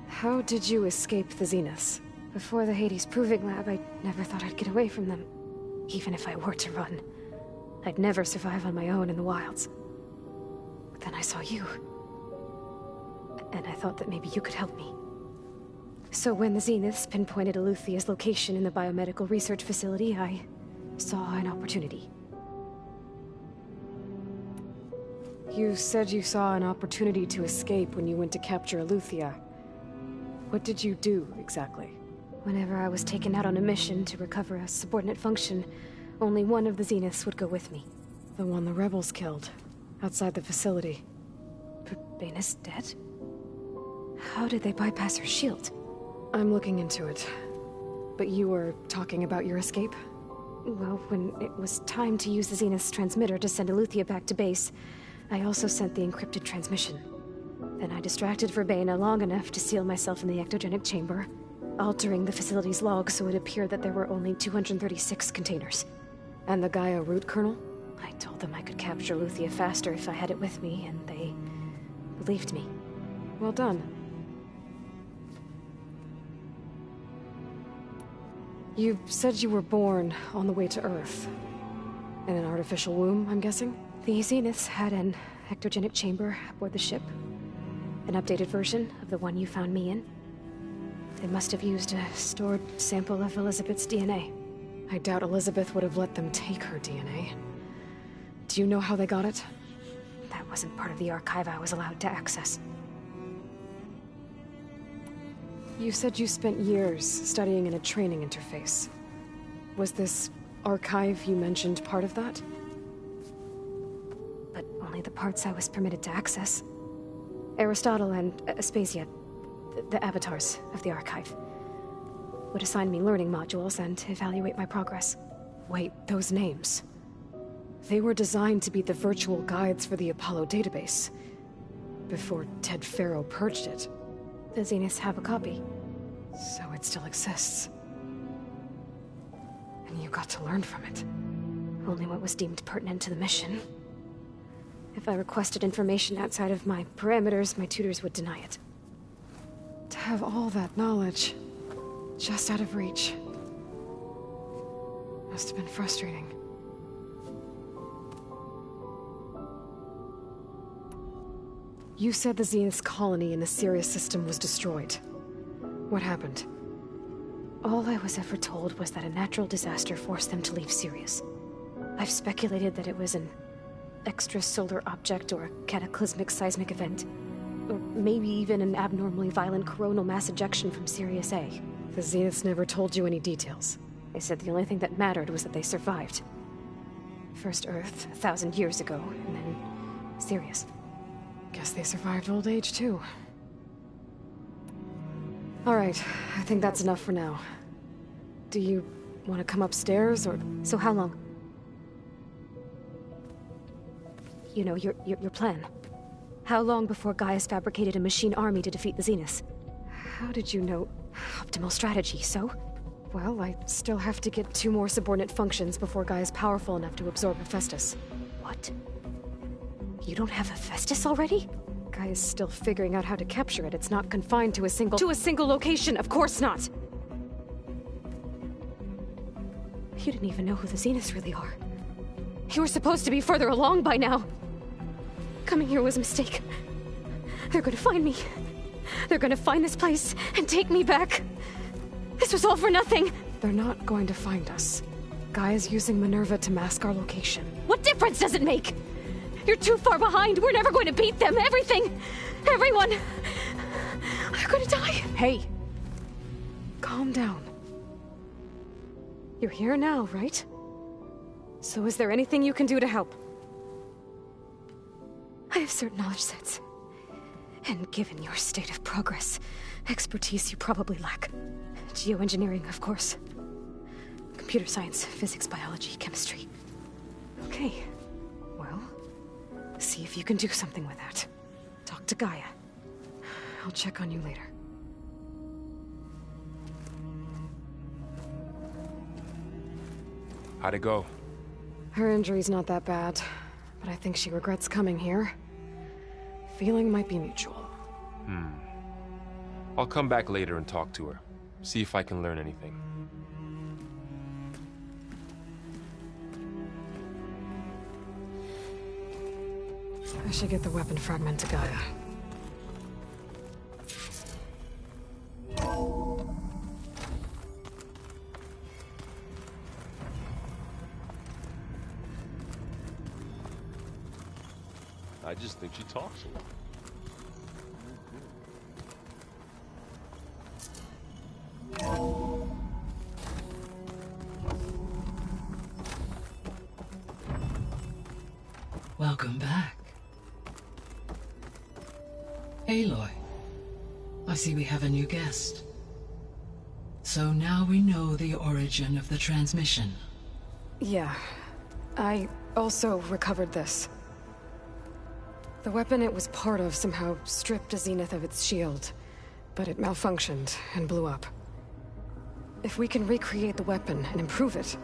How did you escape the Zeniths? Before the Hades Proving Lab, I never thought I'd get away from them. Even if I were to run, I'd never survive on my own in the wilds. But then I saw you. And I thought that maybe you could help me. So when the Zeniths pinpointed Eluthia's location in the biomedical research facility, I saw an opportunity. You said you saw an opportunity to escape when you went to capture Eluthia. What did you do, exactly? Whenever I was taken out on a mission to recover a subordinate function, only one of the Zeniths would go with me. The one the rebels killed, outside the facility. Verbena's dead? How did they bypass her shield? I'm looking into it. But you were talking about your escape? Well, when it was time to use the Zenith's transmitter to send Eluthia back to base, I also sent the encrypted transmission. Then I distracted Verbena long enough to seal myself in the ectogenic chamber, altering the facility's log so it appeared that there were only 236 containers. And the Gaia root kernel? I told them I could capture Luthia faster if I had it with me, and they believed me. Well done. You said you were born on the way to Earth. In an artificial womb, I'm guessing? The Zeniths had an ectogenic chamber aboard the ship. An updated version of the one you found me in. They must have used a stored sample of Elizabeth's DNA. I doubt Elizabeth would have let them take her DNA. Do you know how they got it? That wasn't part of the archive I was allowed to access. You said you spent years studying in a training interface. Was this archive you mentioned part of that? But only the parts I was permitted to access. Aristotle and Aspasia, the avatars of the archive, would assign me learning modules and evaluate my progress. Wait, those names. They were designed to be the virtual guides for the Apollo database, before Ted Faro purged it. The Zeniths have a copy. So it still exists. And you got to learn from it. Only what was deemed pertinent to the mission. If I requested information outside of my parameters, my tutors would deny it. To have all that knowledge, just out of reach, must have been frustrating. You said the Zenith's colony in the Sirius system was destroyed. What happened? All I was ever told was that a natural disaster forced them to leave Sirius. I've speculated that it was an extrasolar object or a cataclysmic seismic event. Or maybe even an abnormally violent coronal mass ejection from Sirius A. The Zeniths never told you any details. They said the only thing that mattered was that they survived. First Earth, 1,000 years ago, and then Sirius. Guess they survived old age, too. Alright, I think that's enough for now. Do you want to come upstairs, or... So how long? You know, your plan. How long before Gaia's fabricated a machine army to defeat the Zeniths? How did you know? Optimal strategy, so? Well, I still have to get 2 more subordinate functions before Gaia's powerful enough to absorb Hephaestus. What? You don't have Hephaestus already? Gaia's still figuring out how to capture it. It's not confined to a single... To a single location, of course not! You didn't even know who the Zeniths really are. You were supposed to be further along by now! Coming here was a mistake. They're gonna find me. They're gonna find this place and take me back. This was all for nothing! They're not going to find us. Gaia's using Minerva to mask our location. What difference does it make? You're too far behind! We're never going to beat them! Everything! Everyone! They're gonna die! Hey! Calm down. You're here now, right? So is there anything you can do to help? I have certain knowledge sets. And given your state of progress, expertise you probably lack. Geoengineering, of course. Computer science, physics, biology, chemistry. Okay. Well, see if you can do something with that. Talk to Gaia. I'll check on you later. How'd it go? Her injury's not that bad, but I think she regrets coming here. Feeling might be mutual. I'll come back later and talk to her. See if I can learn anything. I should get the weapon fragment to Gaia. I just think she talks a lot. Welcome back. Aloy, I see we have a new guest. So now we know the origin of the transmission. Yeah. I also recovered this. The weapon it was part of somehow stripped a Zenith of its shield, but it malfunctioned and blew up. If we can recreate the weapon and improve it,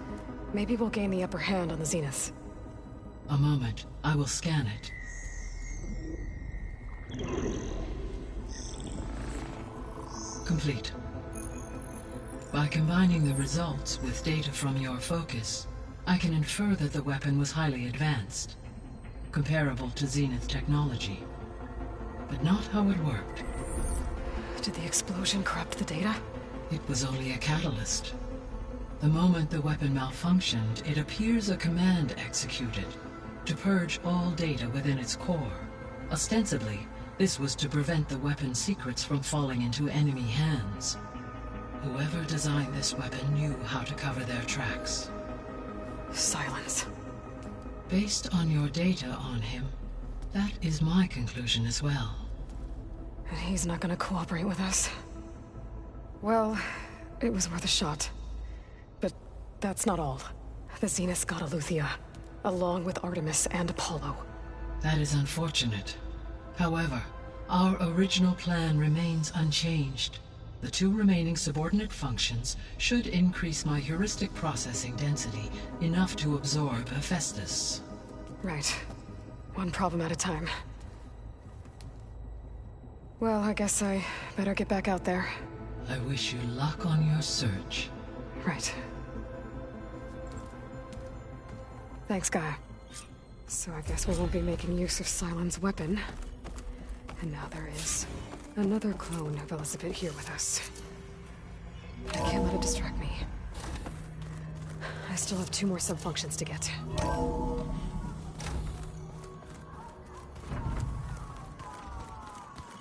Maybe we'll gain the upper hand on the Zeniths. A moment. I will scan it. Complete. By combining the results with data from your focus, I can infer that the weapon was highly advanced, comparable to Zenith technology. But not how it worked. Did the explosion corrupt the data? It was only a catalyst. The moment the weapon malfunctioned, it appears a command executed to purge all data within its core. Ostensibly, this was to prevent the weapon's secrets from falling into enemy hands. Whoever designed this weapon knew how to cover their tracks. Silence. Based on your data on him, that is my conclusion as well. And he's not gonna cooperate with us. Well, it was worth a shot. But that's not all. The Zeniths got Eleuthia, along with Artemis and Apollo. That is unfortunate. However, our original plan remains unchanged. The 2 remaining subordinate functions should increase my heuristic processing density enough to absorb Hephaestus. Right. One problem at a time. Well, I guess I better get back out there. I wish you luck on your search. Right. Thanks, Gaia. So I guess we won't be making use of Cylon's weapon. And now there is another clone of Elizabeth here with us. I can't let it distract me. I still have 2 more sub-functions to get.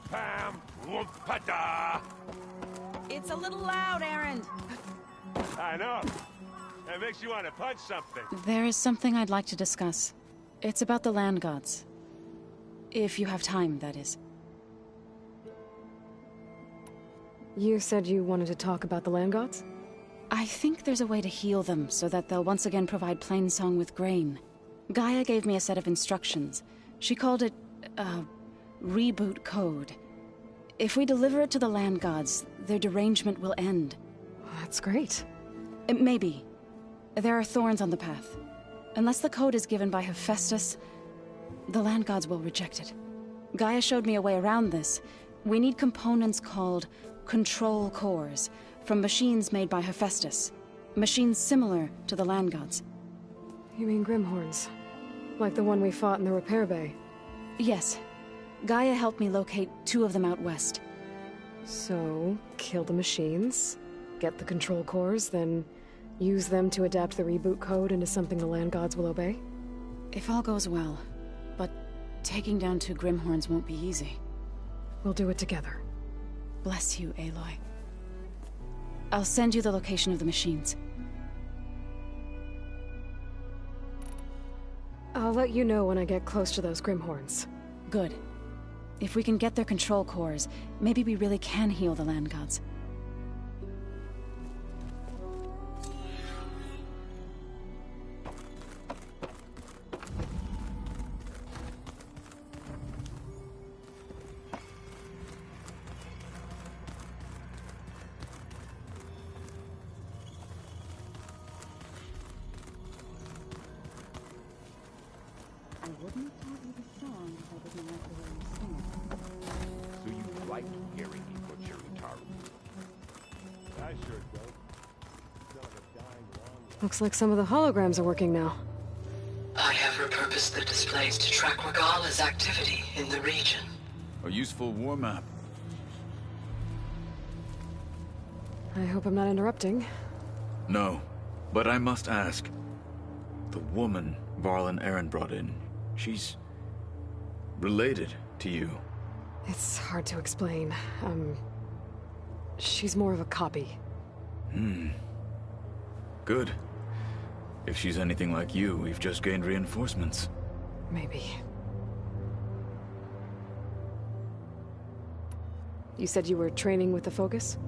Pam Wumpada! It's a little loud, Erend. I know. That makes you want to punch something. There is something I'd like to discuss. It's about the land gods. If you have time, that is. You said you wanted to talk about the land gods? I think there's a way to heal them so that they'll once again provide Plainsong with grain. Gaia gave me a set of instructions. She called it, reboot code. If we deliver it to the land gods, their derangement will end. That's great. Maybe. There are thorns on the path. Unless the code is given by Hephaestus, the land gods will reject it. Gaia showed me a way around this. We need components called control cores, from machines made by Hephaestus. Machines similar to the land gods. You mean Grimhorns? Like the one we fought in the repair bay? Yes. Gaia helped me locate 2 of them out west. So, kill the machines, get the control cores, then use them to adapt the reboot code into something the land gods will obey? If all goes well. But taking down 2 Grimhorns won't be easy. We'll do it together. Bless you, Aloy. I'll send you the location of the machines. I'll let you know when I get close to those Grimhorns. Good. If we can get their control cores, maybe we really can heal the land gods. Looks like some of the holograms are working now. I have repurposed the displays to track Regala's activity in the region. A useful war map. I hope I'm not interrupting. No, but I must ask. The woman Varl and Erend brought in, she's related to you. It's hard to explain. She's more of a copy. Good. If she's anything like you, we've just gained reinforcements. Maybe. You said you were training with the Focus?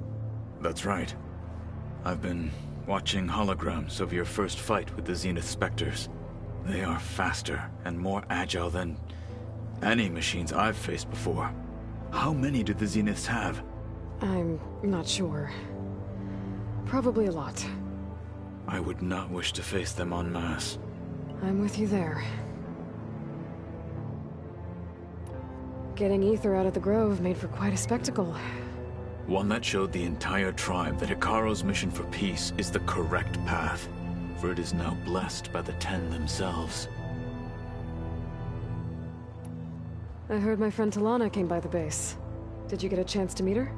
That's right. I've been watching holograms of your first fight with the Zenith Spectres. They are faster and more agile than any machines I've faced before. How many do the Zeniths have? I'm not sure. Probably a lot. I would not wish to face them en masse. I'm with you there. Getting Ether out of the Grove made for quite a spectacle. One that showed the entire tribe that Hekarro's mission for peace is the correct path, for it is now blessed by the Ten themselves. I heard my friend Talana came by the base. Did you get a chance to meet her?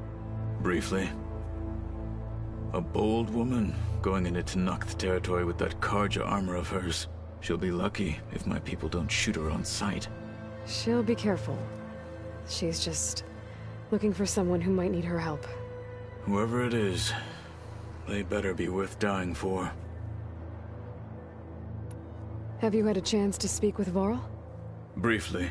Briefly. A bold woman going into Tenakth territory with that Karja armor of hers. She'll be lucky if my people don't shoot her on sight. She'll be careful. She's just looking for someone who might need her help. Whoever it is, they better be worth dying for. Have you had a chance to speak with Varl? Briefly.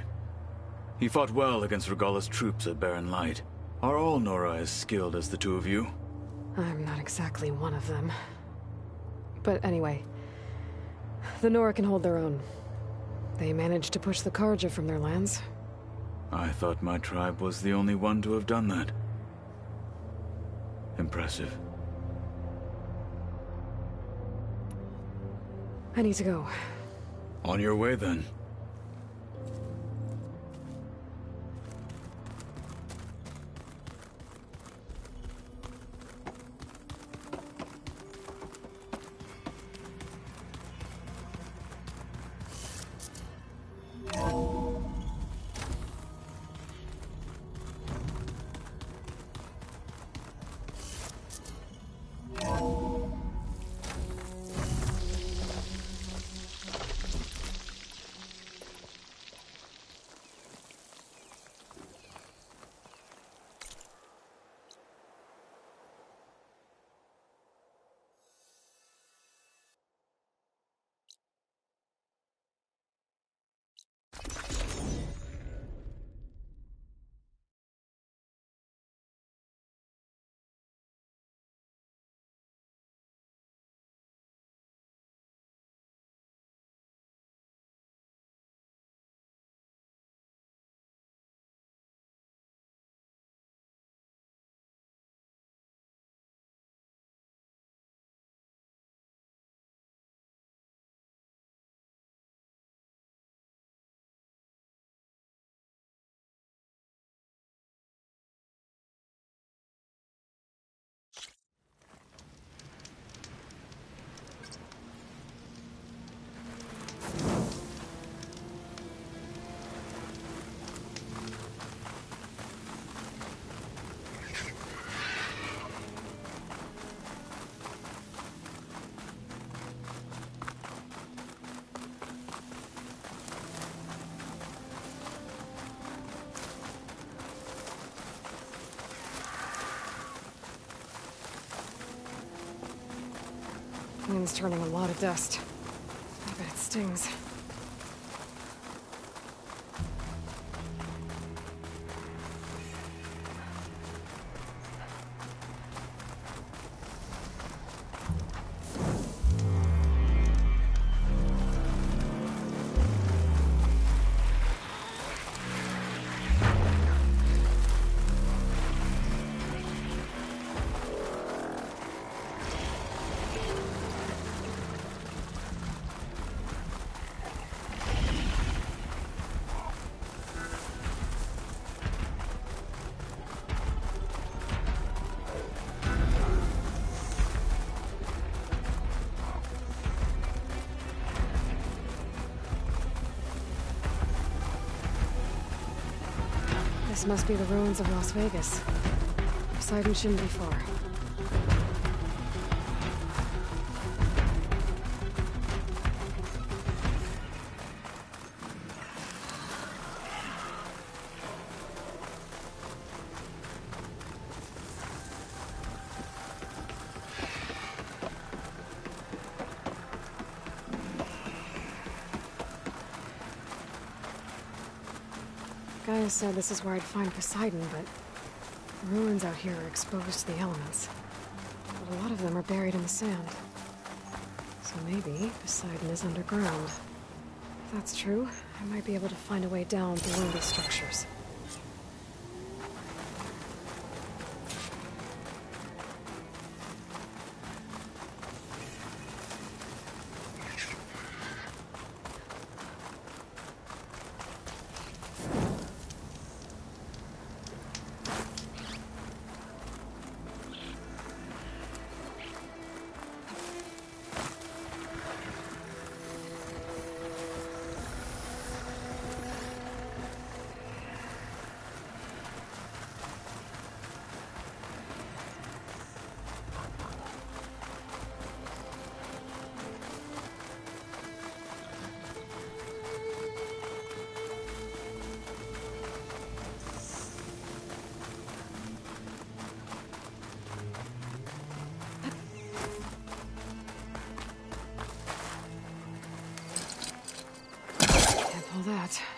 He fought well against Regalla's troops at Barren Light. Are all Nora as skilled as the two of you? I'm not exactly one of them. But anyway, the Nora can hold their own. They managed to push the Karja from their lands. I thought my tribe was the only one to have done that. Impressive. I need to go. On your way, then. Wind's turning a lot of dust. I bet it stings. This must be the ruins of Las Vegas. Poseidon shouldn't be far. Gaia said this is where I'd find Poseidon, but the ruins out here are exposed to the elements. But a lot of them are buried in the sand. So maybe Poseidon is underground. If that's true, I might be able to find a way down below these structures. that.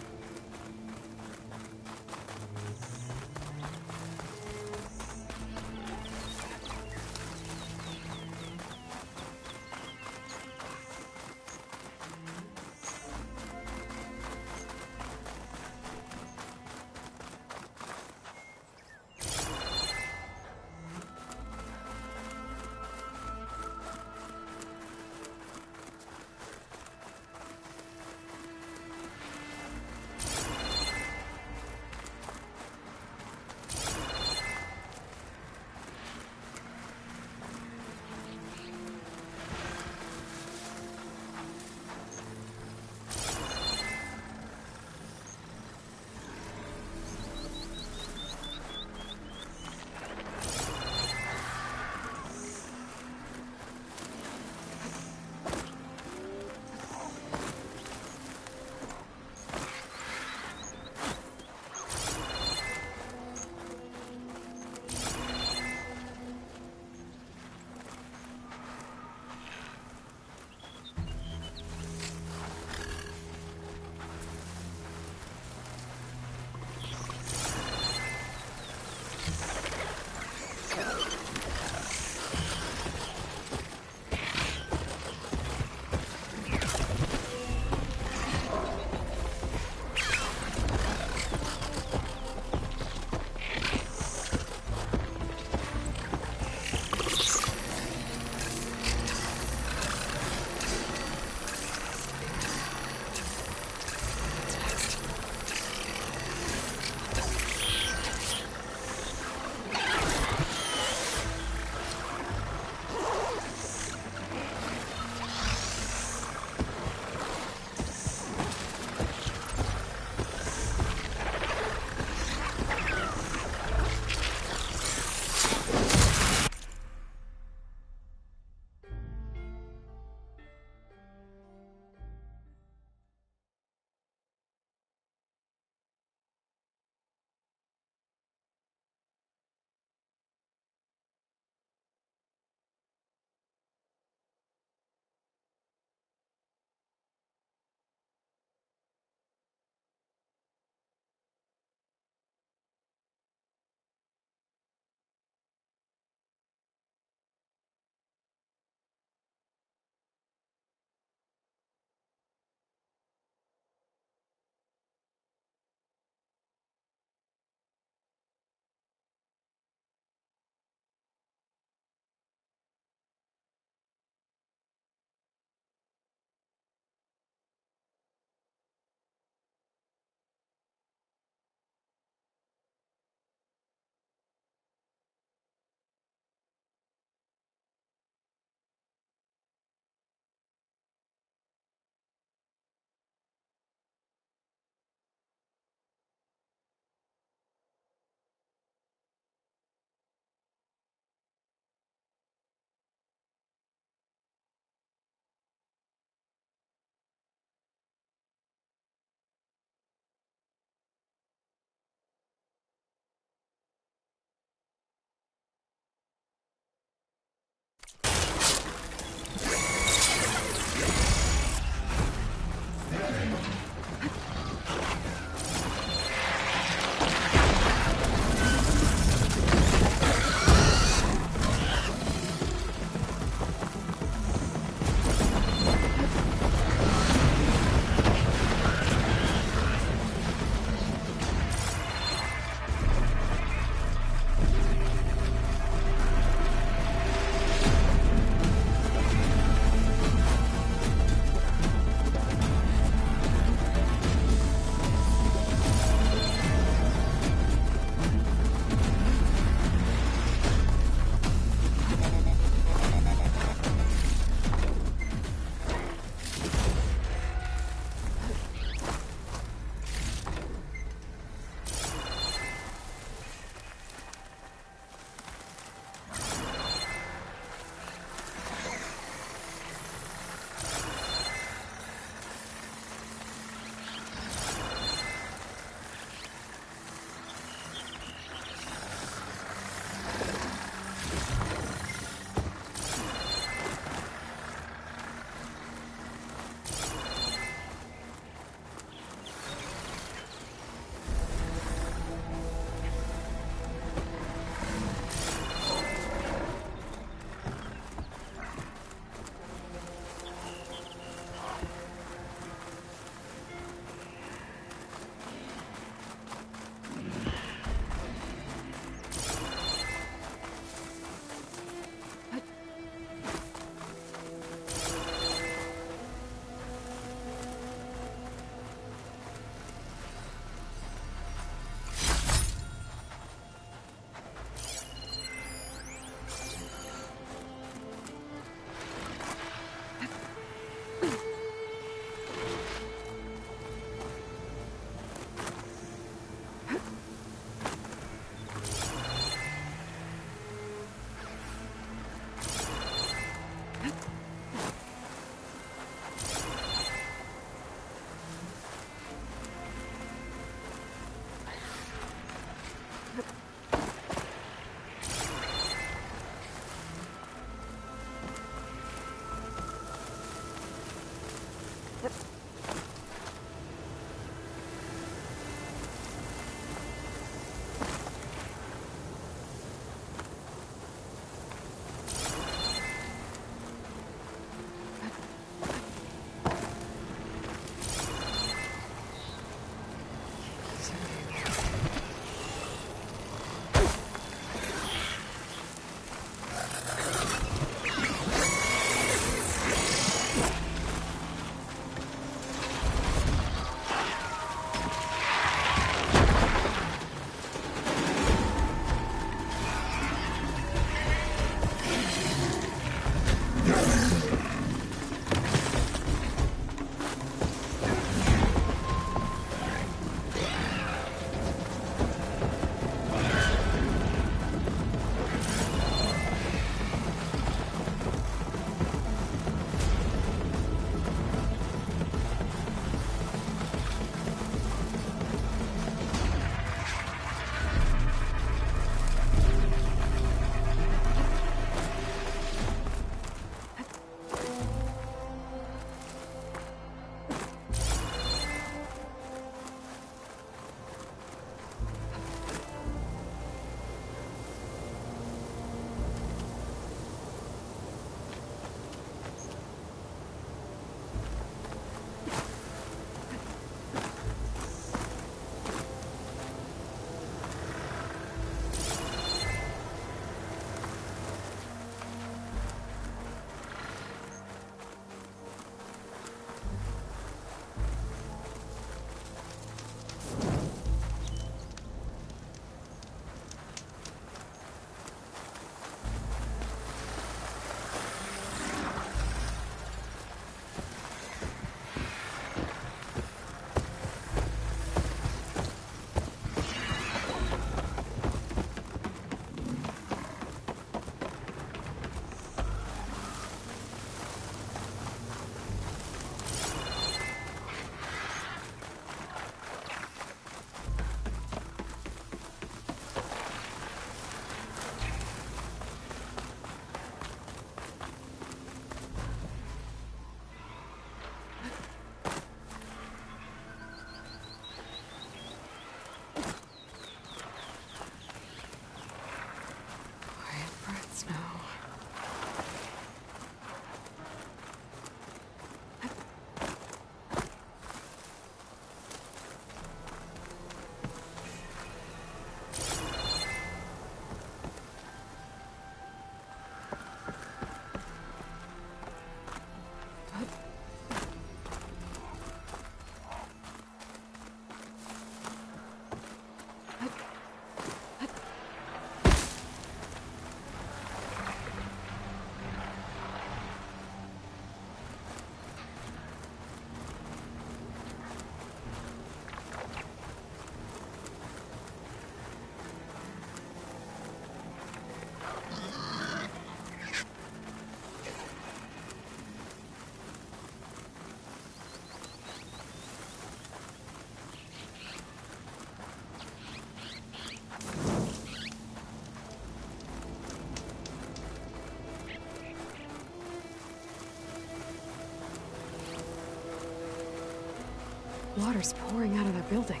Water's pouring out of that building.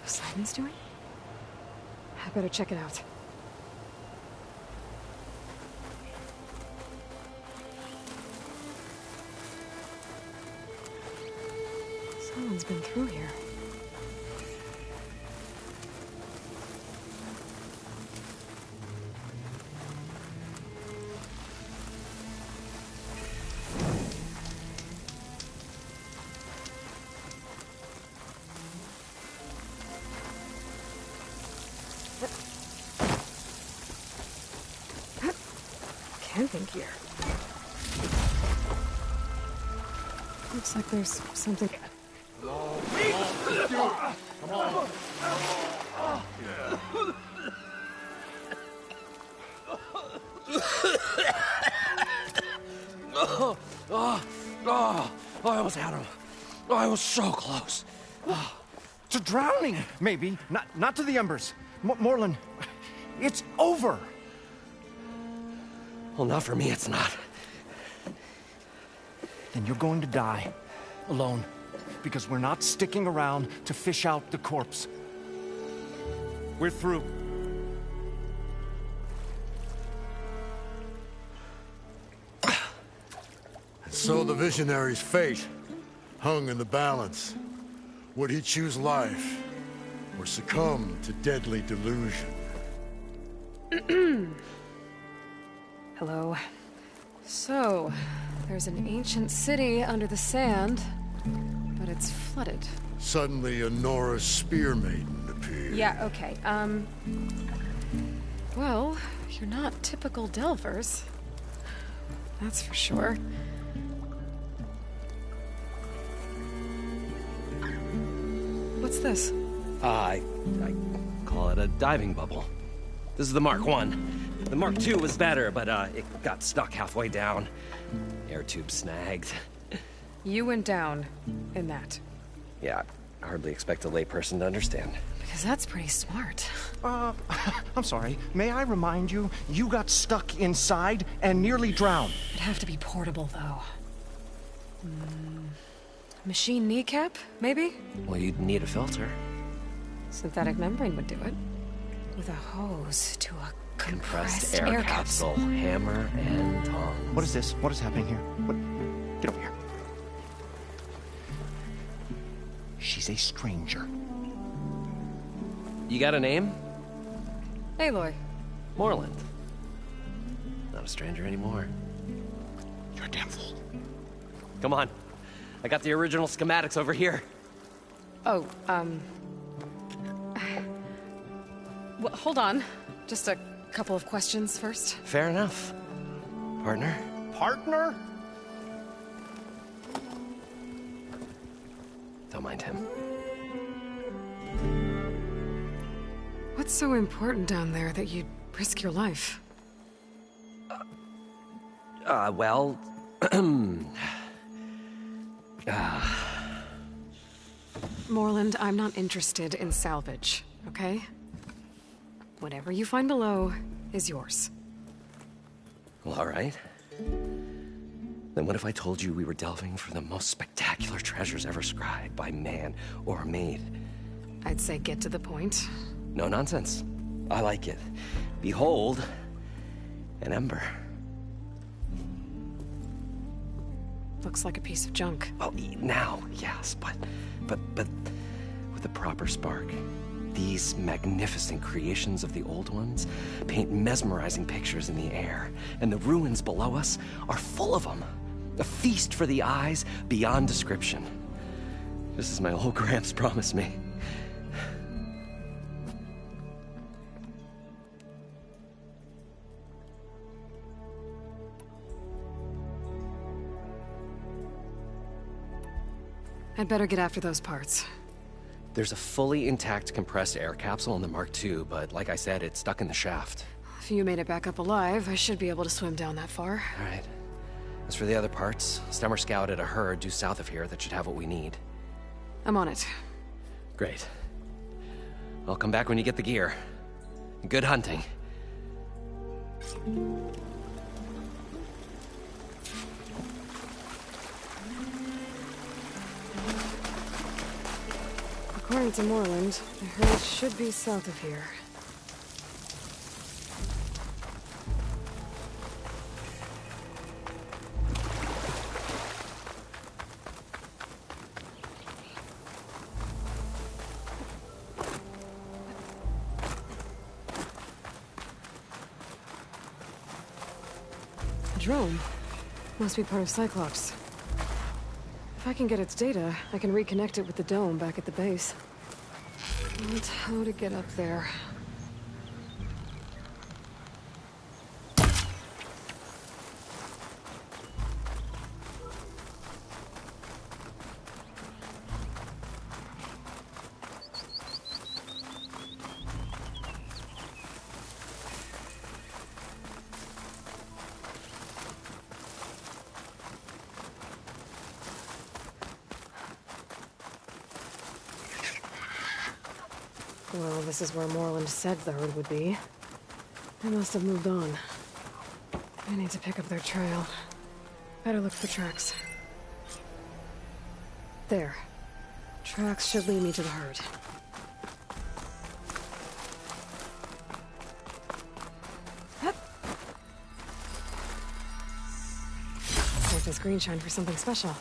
What Simon's doing? I better check it out. Someone's been through here. Camping gear. Looks like there's something. Come on. I almost had him. I was so close. To drowning, maybe. Not to the embers. Morlun, it's over. Well, not for me, it's not. then you're going to die. Alone. Because we're not sticking around to fish out the corpse. We're through. And so the Visionary's fate hung in the balance. Would he choose life, or succumb to deadly delusion? Hello. So, there's an ancient city under the sand, but it's flooded. Suddenly, a Nora spear maiden appeared. Yeah, okay. Well, you're not typical Delvers. That's for sure. What's this? I call it a diving bubble. This is the Mark 1. The Mark 2 was better, but it got stuck halfway down. Air tube snagged. You went down in that. Yeah, I hardly expect a layperson to understand. Because that's pretty smart. I'm sorry. May I remind you, you got stuck inside and nearly drowned. It'd have to be portable, though. Machine kneecap, maybe? Well, you'd need a filter. Synthetic membrane would do it. With a hose to a compressed air capsule. Hammer and tongs. What is this? What is happening here? What? Get over here. She's a stranger. You got a name? Aloy. Morland. Not a stranger anymore. You're a damn fool. Come on. I got the original schematics over here. Oh, well, hold on. Just a couple of questions first. Fair enough. Partner? Partner? Don't mind him. What's so important down there that you'd risk your life? Well... Morland, I'm not interested in salvage, okay? Whatever you find below is yours. Well, all right. Then what if I told you we were delving for the most spectacular treasures ever scribed by man or maid? I'd say get to the point. No nonsense. I like it. Behold, an ember. Looks like a piece of junk. Oh, now, yes, but with a proper spark. These magnificent creations of the old ones paint mesmerizing pictures in the air, and the ruins below us are full of them. A feast for the eyes beyond description. Just as my old Gramps promised me. I'd better get after those parts. There's a fully intact compressed air capsule in the Mark II, but like I said, it's stuck in the shaft. If you made it back up alive, I should be able to swim down that far. All right. As for the other parts, Stemmer scouted a herd due south of here that should have what we need. I'm on it. Great. I'll come back when you get the gear. Good hunting. According to Morland, the herd should be south of here. A drone. Must be part of Cyclops. If I can get its data, I can reconnect it with the dome back at the base. But how to get up there? Well, this is where Morland said the herd would be. They must have moved on. I need to pick up their trail. Better look for tracks. There. Tracks should lead me to the herd. Save this green shine for something special.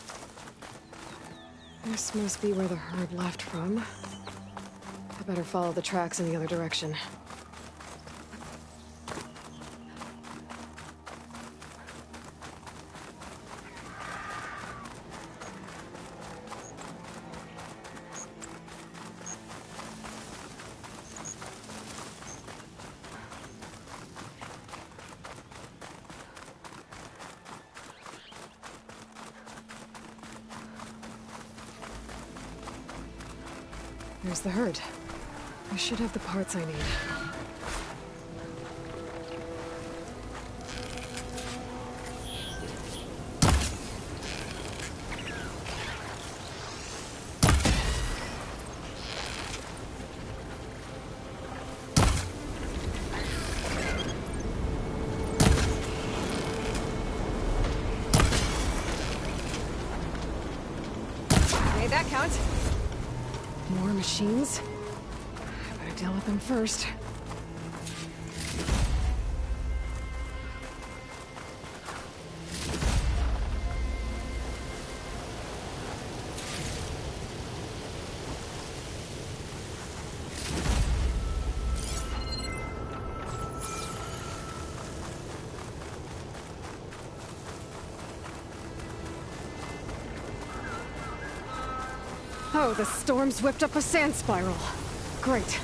This must be where the herd left from. I better follow the tracks in the other direction. There's the herd. I should have the parts I need. Made that count. More machines? I better deal with them first. Oh, the storm's whipped up a sand spiral. Great.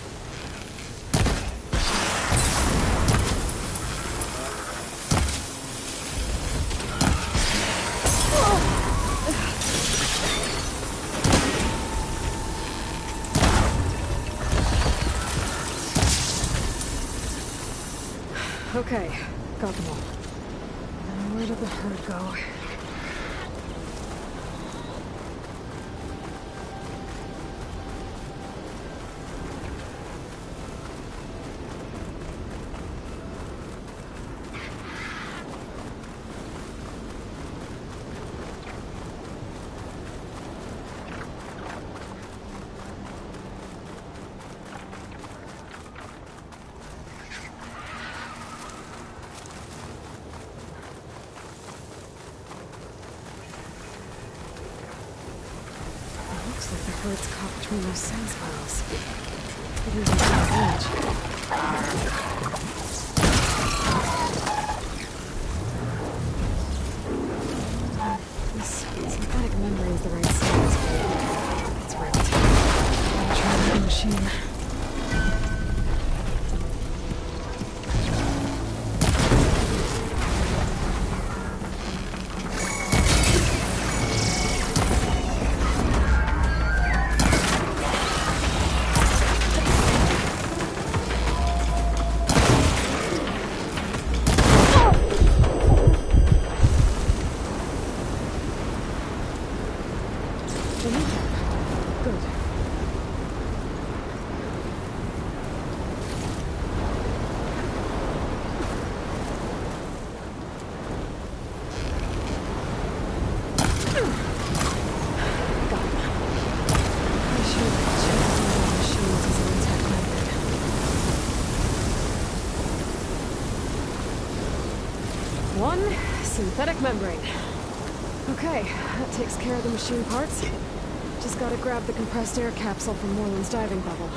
Okay, got them all. Now where did the herd go? Looks like the herd's caught between those sand spirals. It isn't This synthetic membrane's the right size. It's ripped. Gotta try the machine. One synthetic membrane. Okay, that takes care of the machine parts. Just gotta grab the compressed air capsule from Morland's diving bubble.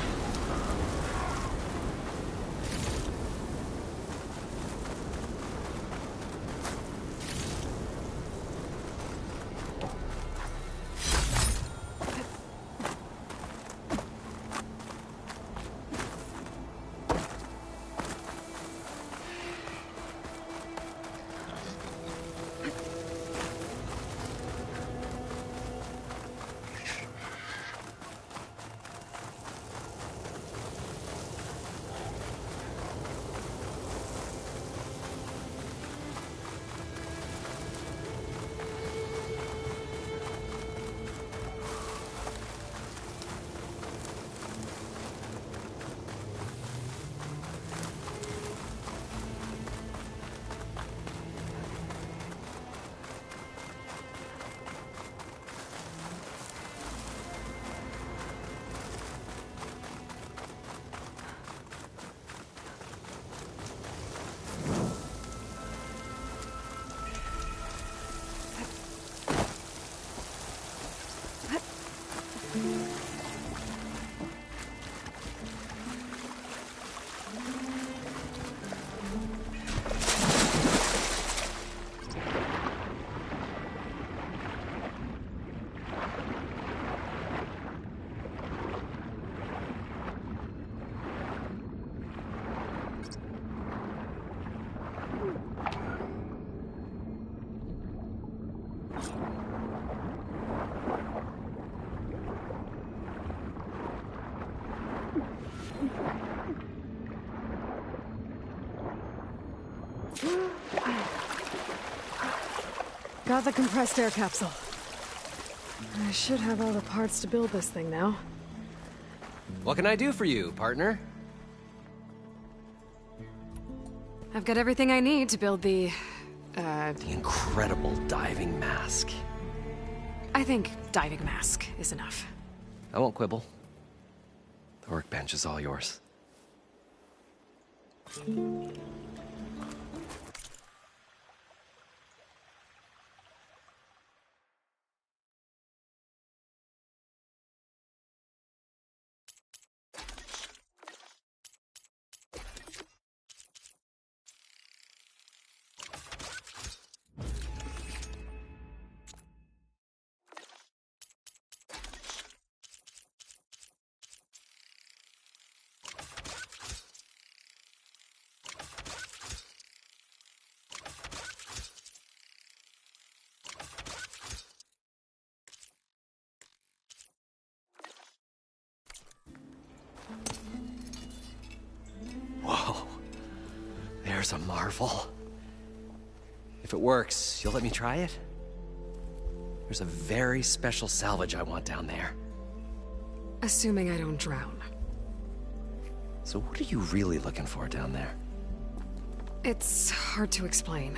Got the compressed air capsule. I should have all the parts to build this thing now. What can I do for you, partner? I've got everything I need to build the incredible diving mask. I think diving mask is enough. I won't quibble. The workbench is all yours. Whoa. There's a marvel. If it works, you'll let me try it? There's a very special salvage I want down there. Assuming I don't drown. So what are you really looking for down there? It's hard to explain.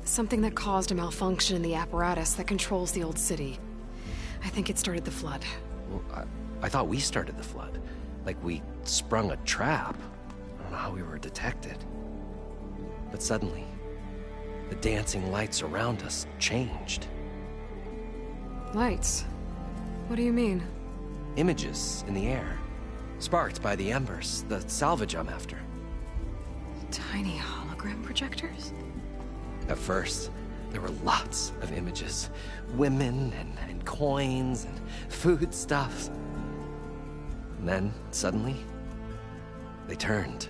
Something that caused a malfunction in the apparatus that controls the old city. I think it started the flood. Well, I thought we started the flood. Like we sprung a trap. I don't know how we were detected. But suddenly, the dancing lights around us changed. Lights? What do you mean? Images in the air. Sparked by the embers, the salvage I'm after. Tiny hologram projectors? At first, there were lots of images. Women and coins and foodstuffs. And then, suddenly, they turned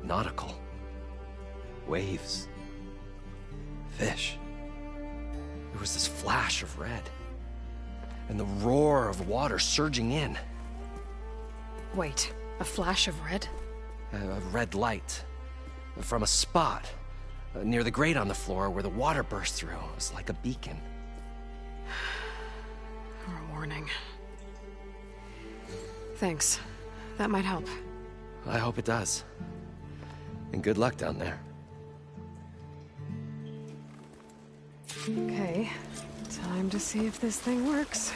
nautical. Waves. Fish. There was this flash of red. And the roar of water surging in. Wait, a flash of red? A red light. From a spot near the grate on the floor where the water burst through. It was like a beacon. Or a warning. Thanks. That might help. I hope it does. And good luck down there. Okay. Time to see if this thing works.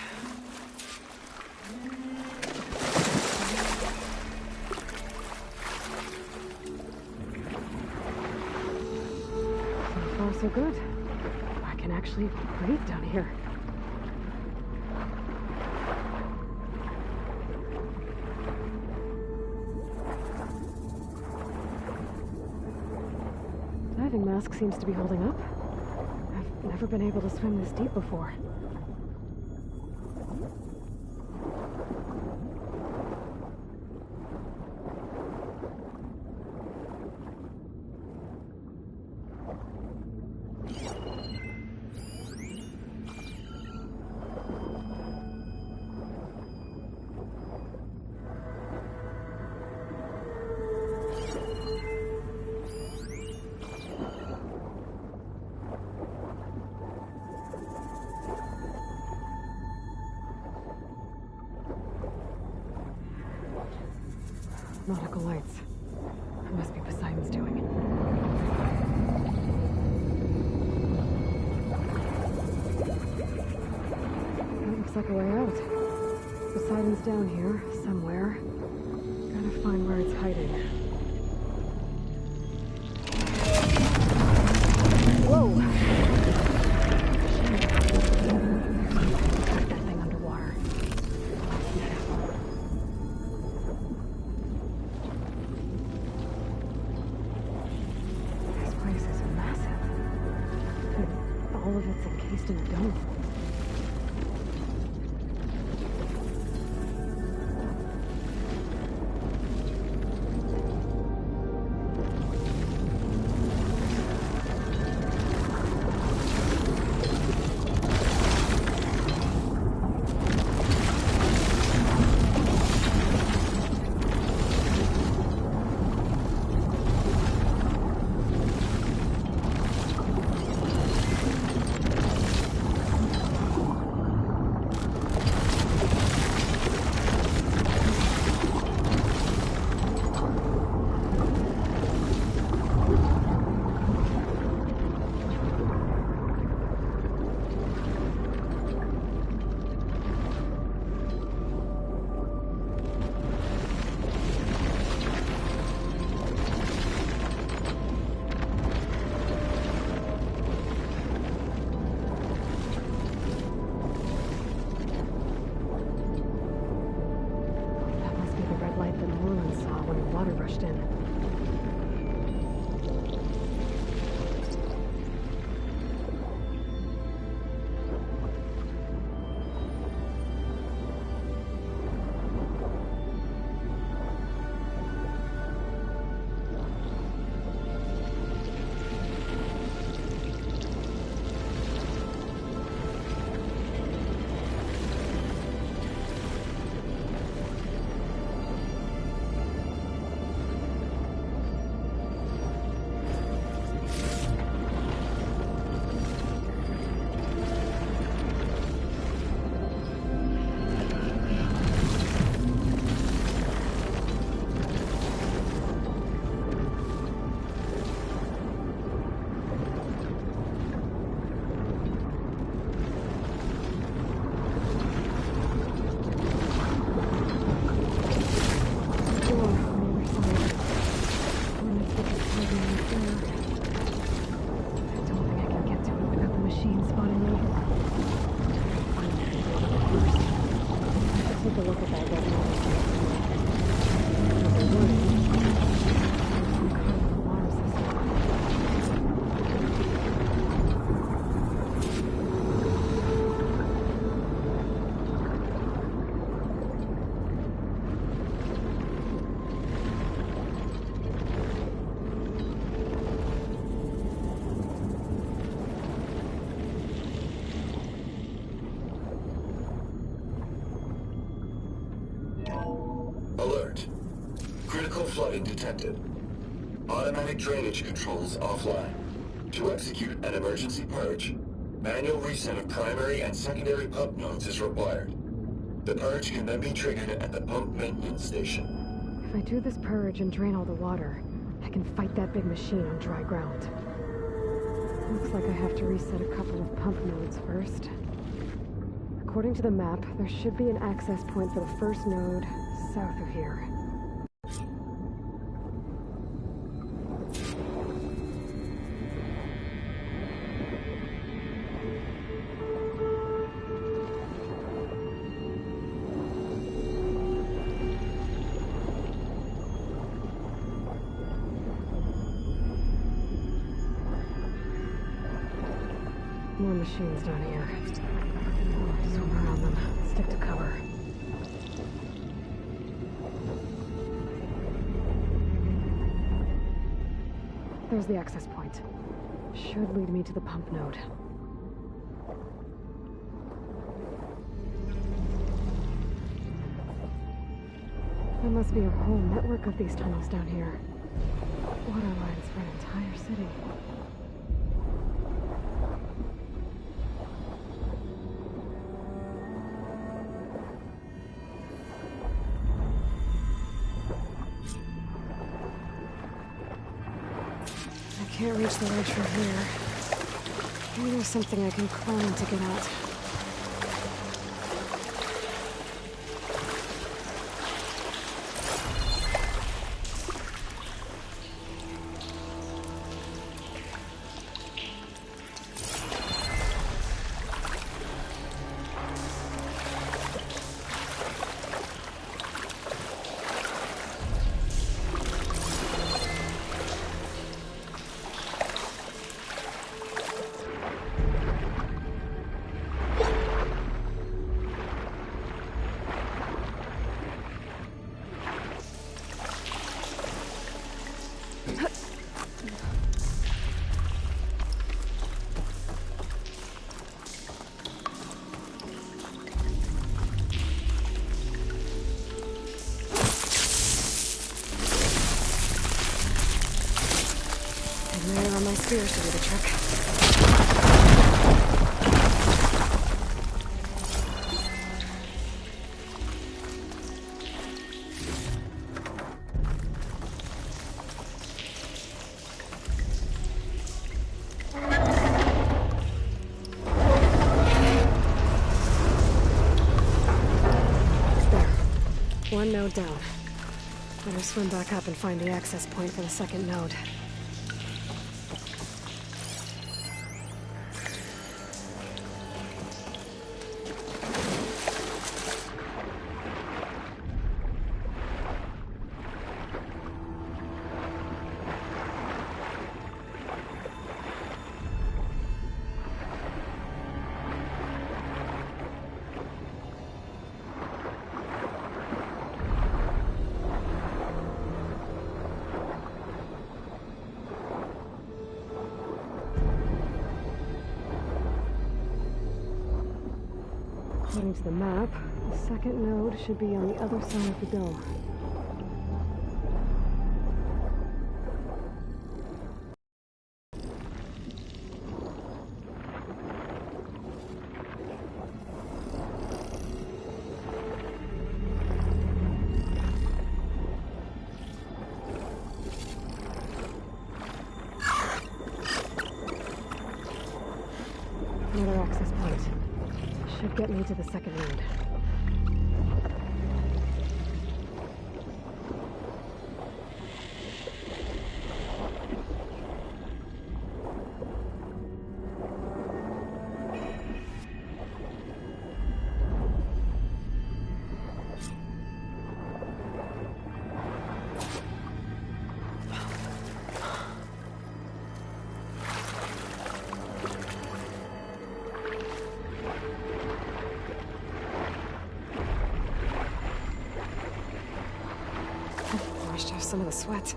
So far, so good. I can actually breathe down here. Diving mask seems to be holding up. I've never been able to swim this deep before. Nautical lights. It must be Poseidon's doing. That looks like a way out. Poseidon's down here, somewhere. Gotta find where it's hiding. Whoa! Put that thing underwater. This place is massive. And all of it's encased in a dome. patched in. Alert. Critical flooding detected. Automatic drainage controls offline. To execute an emergency purge, manual reset of primary and secondary pump nodes is required. The purge can then be triggered at the pump maintenance station. If I do this purge and drain all the water, I can fight that big machine on dry ground. Looks like I have to reset a couple of pump nodes first. According to the map, there should be an access point for the first node south of here. More machines down here. Swim around them. Stick to cover. There's the access point. Should lead me to the pump node. There must be a whole network of these tunnels down here. Water lines for an entire city. I can't reach the ledge from here. Maybe there's something I can climb to get out. My spears to do the trick. There. One node down. Better swim back up and find the access point for the second node. According to the map, the second node should be on the other side of the dome. Another access point. Should get me to the second node. Washed off some of the sweat.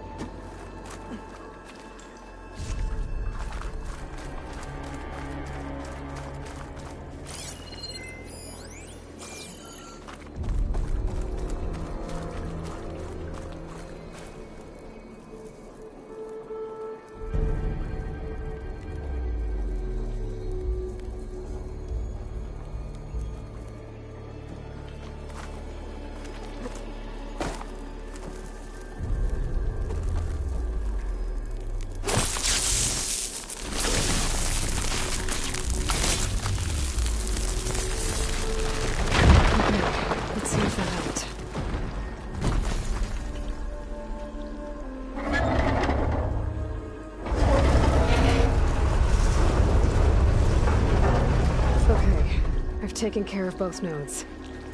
Taken care of both nodes.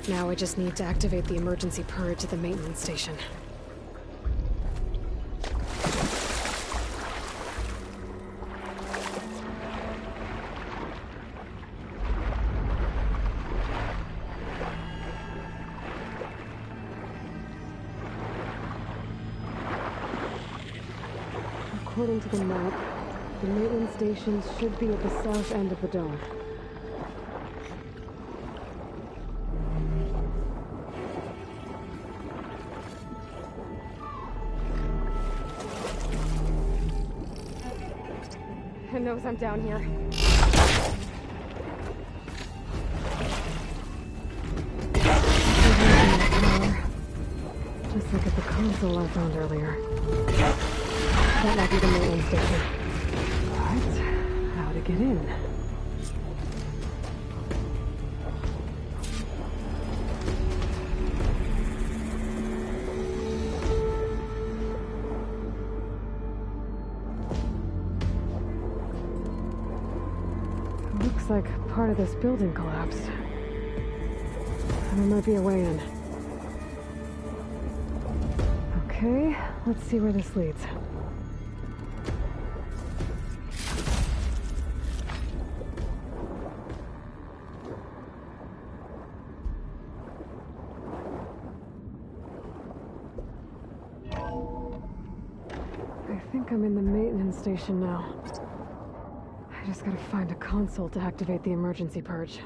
Now I just need to activate the emergency purge at the maintenance station. According to the map, the maintenance stations should be at the south end of the dome. It knows I'm down here. Just like at the console I found earlier. That might be the maintenance station. But how to get in? Looks like part of this building collapsed. There might be a way in. Okay, let's see where this leads. I think I'm in the maintenance station now. I just gotta find a console to activate the emergency purge.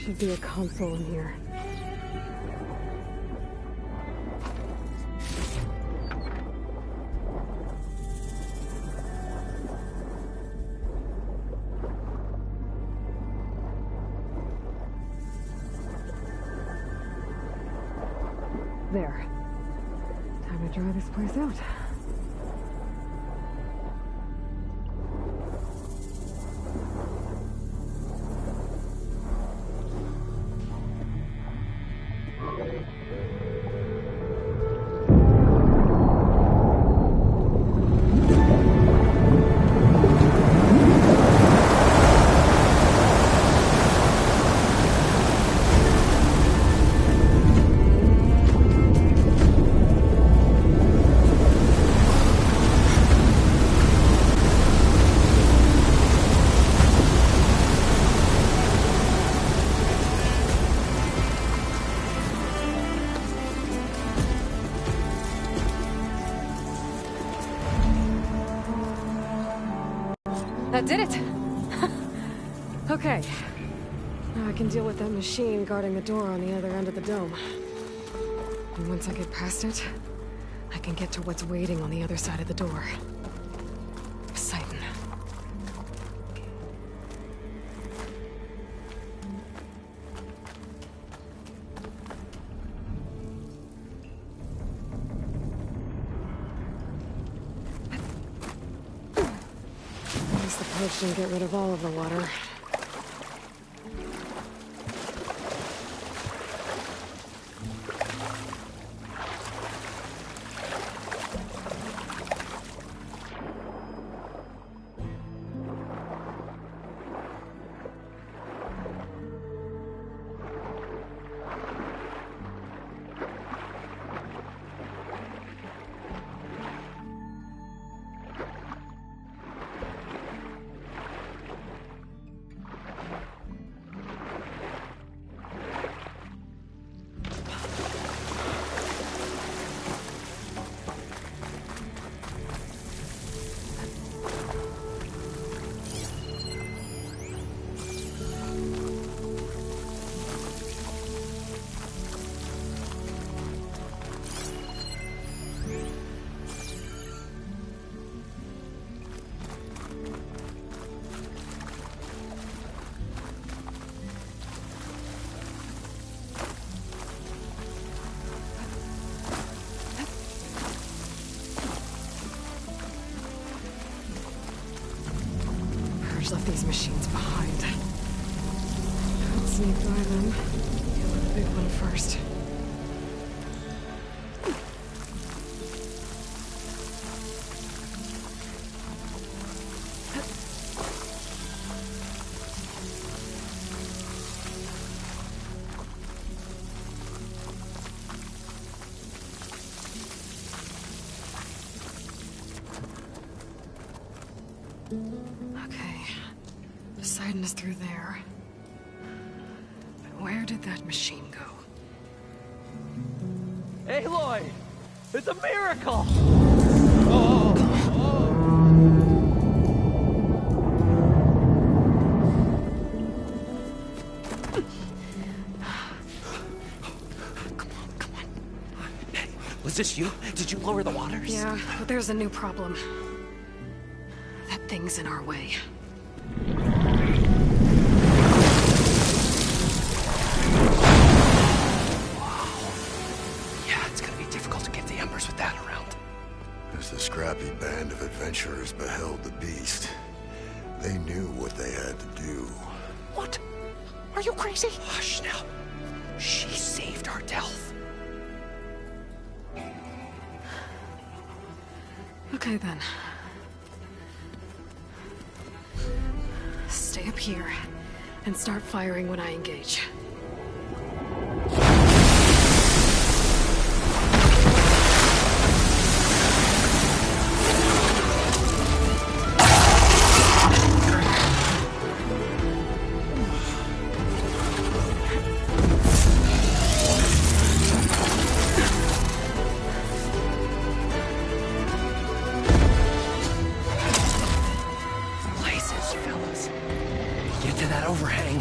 Should be a console in here. There. Time to dry this place out. did it! Okay. Now I can deal with that machine guarding the door on the other end of the dome. And once I get past it, I can get to what's waiting on the other side of the door. Poseidon. At least the purge didn't get rid of all of the water. Left these machines behind. Let's sneak by them. Deal with the big one first. Poseidon is through there. But where did that machine go? Aloy! It's a miracle! Was this you? Did you lower the waters? Yeah, but there's a new problem. That thing's in our way. As the scrappy band of adventurers beheld the beast, they knew what they had to do. What? Are you crazy? Hush now. She saved our Delph. Okay then. Stay up here and start firing when I engage. Overhang.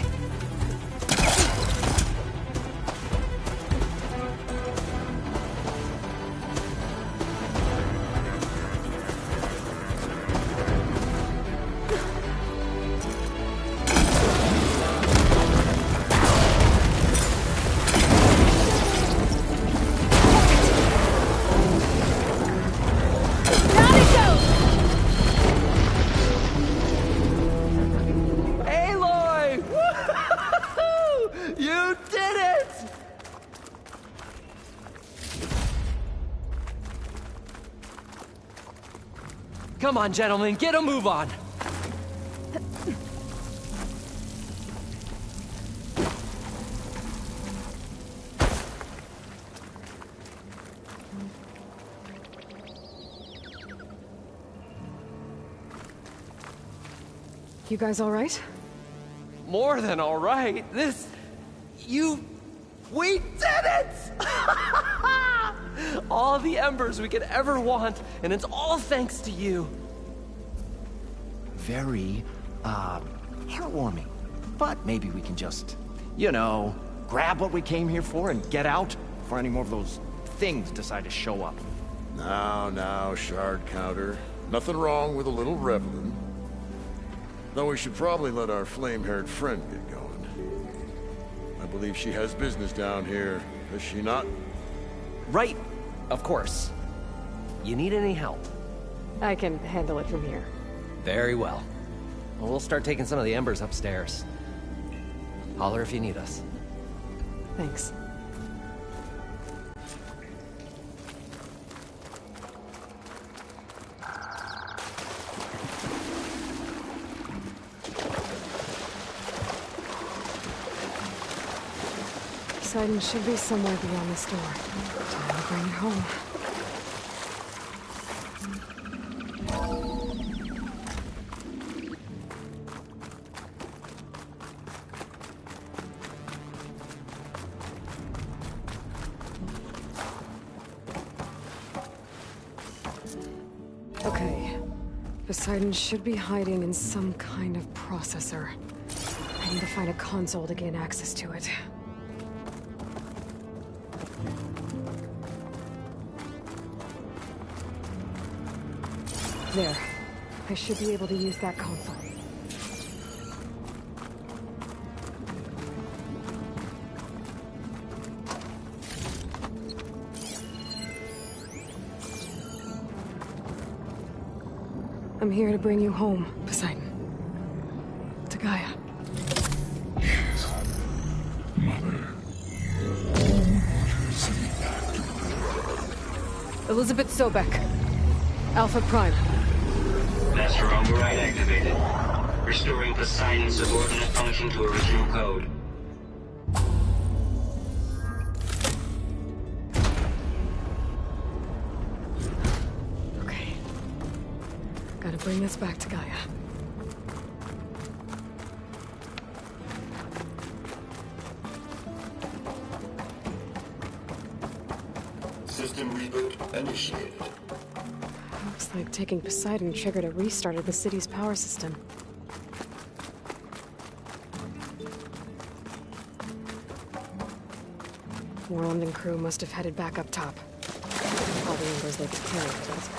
Come on, gentlemen, get a move on! You guys all right? More than all right. We did it! All the embers we could ever want, and it's all thanks to you. Very heartwarming. But maybe we can just, you know, grab what we came here for and get out before any more of those things decide to show up. Now, Shard Counter. Nothing wrong with a little reveling. Though we should probably let our flame-haired friend get going. I believe she has business down here, does she not? Right, of course. You need any help? I can handle it from here. Very well. Well, we'll start taking some of the embers upstairs. Holler if you need us. Thanks. Poseidon should be somewhere beyond this door. Time to bring it home. Okay. Poseidon should be hiding in some kind of processor. I need to find a console to gain access to it. There. I should be able to use that console. I'm here to bring you home, Poseidon. To Gaia. Mother. Elizabeth Sobek. Alpha Prime. Master override activated. Restoring Poseidon's subordinate function to original code. Okay. Gotta bring this back to Gaia. System reboot initiated. Looks like taking Poseidon triggered a restart of the city's power system. Moreland and crew must have headed back up top. All the embers they could carry with it.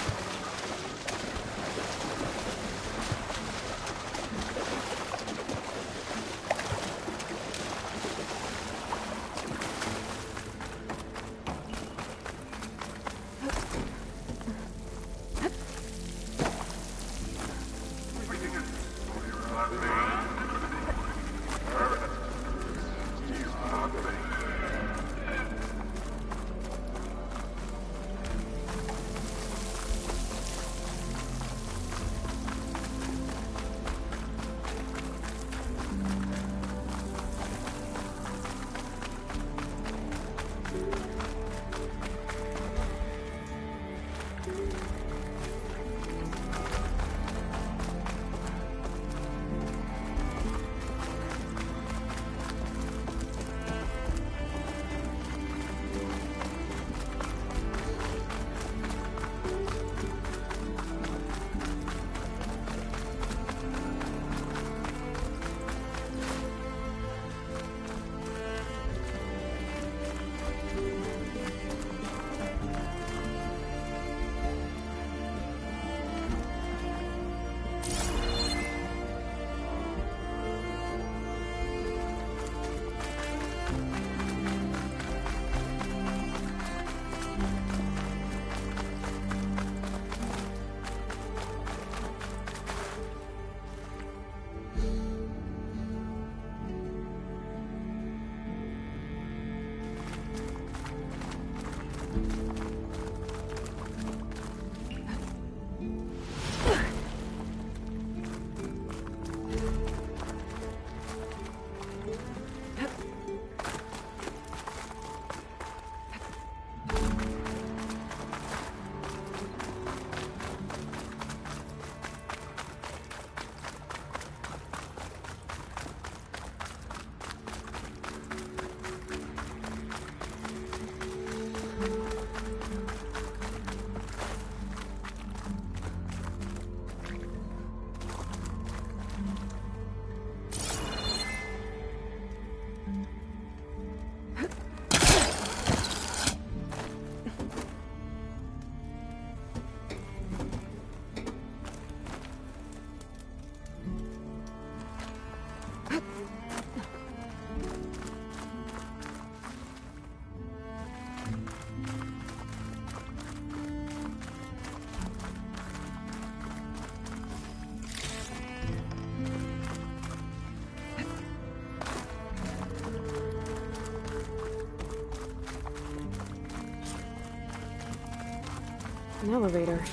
An elevator.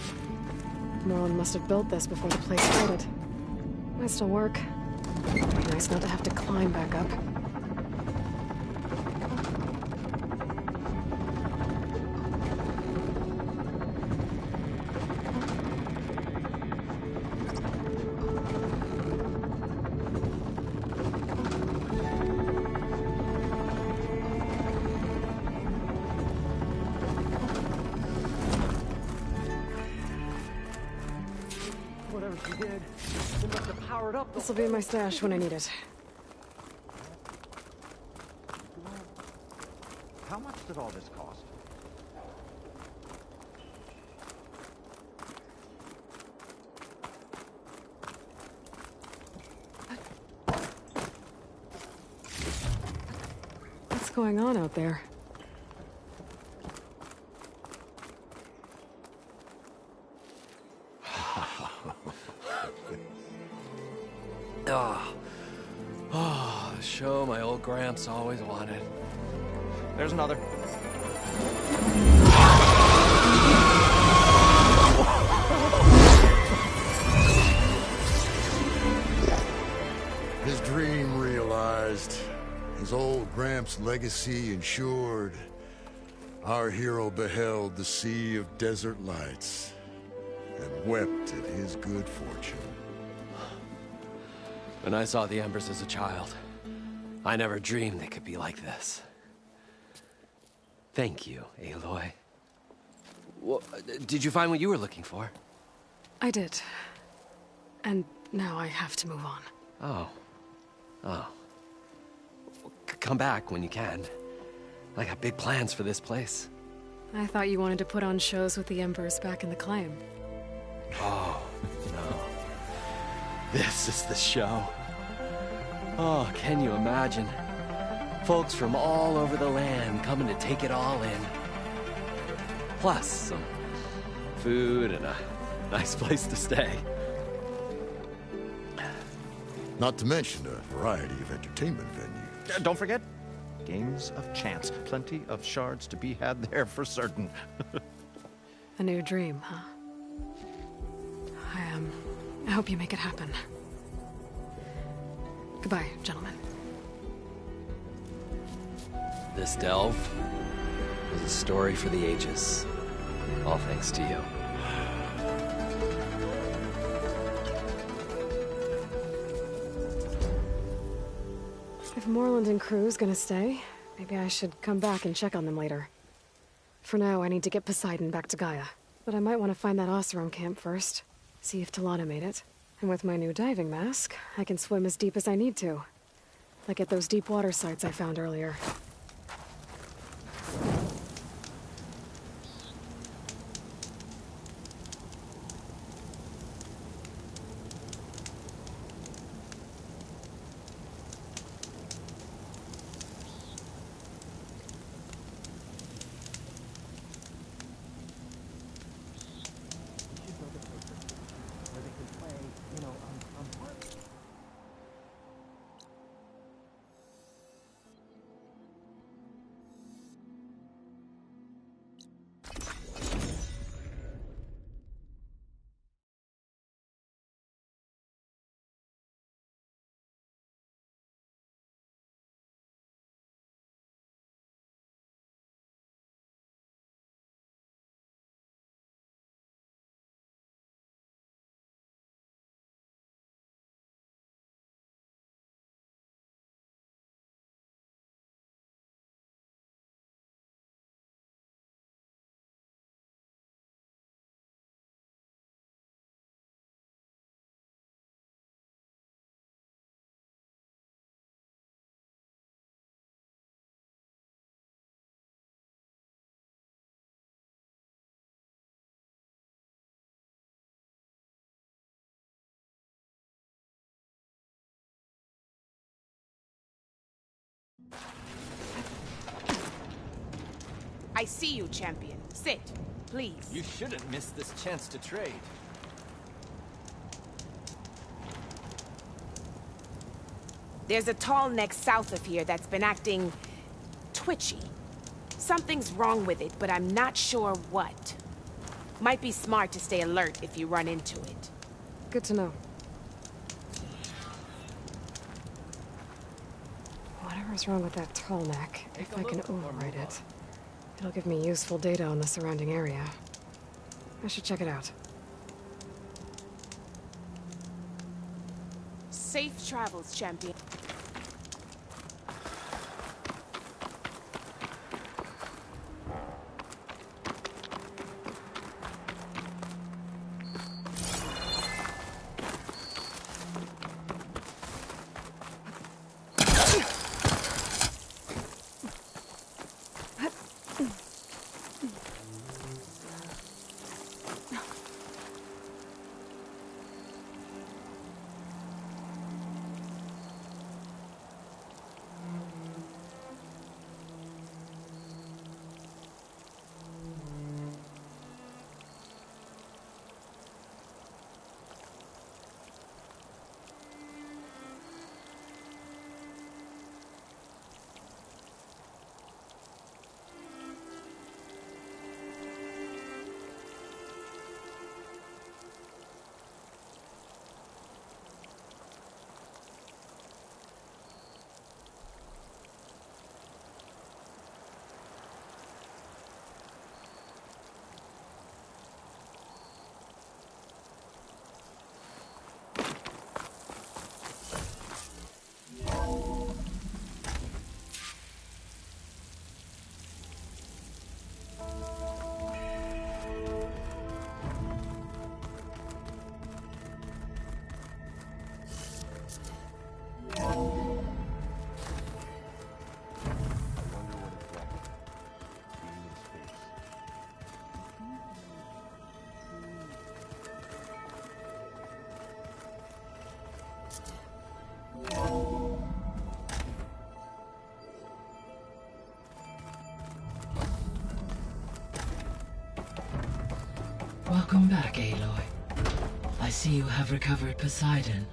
Merlin must have built this before the place flooded. Might still work. Be nice not to have to climb back up. This'll be in my stash when I need it. How much did all this cost? What's going on out there? Oh, the show my old Gramps always wanted. There's another. His dream realized. His old Gramps' legacy ensured. Our hero beheld the sea of desert lights and wept at his good fortune. When I saw the Embers as a child, I never dreamed they could be like this. Thank you, Aloy. Well, did you find what you were looking for? I did. And now I have to move on. Oh. Oh. Come back when you can. I got big plans for this place. I thought you wanted to put on shows with the Embers back in the Claim. Oh, no. This is the show. Oh, can you imagine? Folks from all over the land coming to take it all in. Plus, some food and a nice place to stay. Not to mention a variety of entertainment venues. Don't forget, games of chance. Plenty of shards to be had there for certain. A new dream, huh? I hope you make it happen. Goodbye, gentlemen. This delve was a story for the ages. All thanks to you. If Morland and crew's gonna stay, maybe I should come back and check on them later. For now, I need to get Poseidon back to Gaia. But I might want to find that Oseram camp first. See if Talana made it. And with my new diving mask, I can swim as deep as I need to. Like at those deep water sites I found earlier. I see you, champion. Sit, please. You shouldn't miss this chance to trade. There's a tall neck south of here that's been acting twitchy. Something's wrong with it, but I'm not sure what. Might be smart to stay alert if you run into it. Good to know. Whatever's wrong with that tall neck, if I can override it, it'll give me useful data on the surrounding area. I should check it out. Safe travels, champion. Welcome back, Aloy. I see you have recovered Poseidon.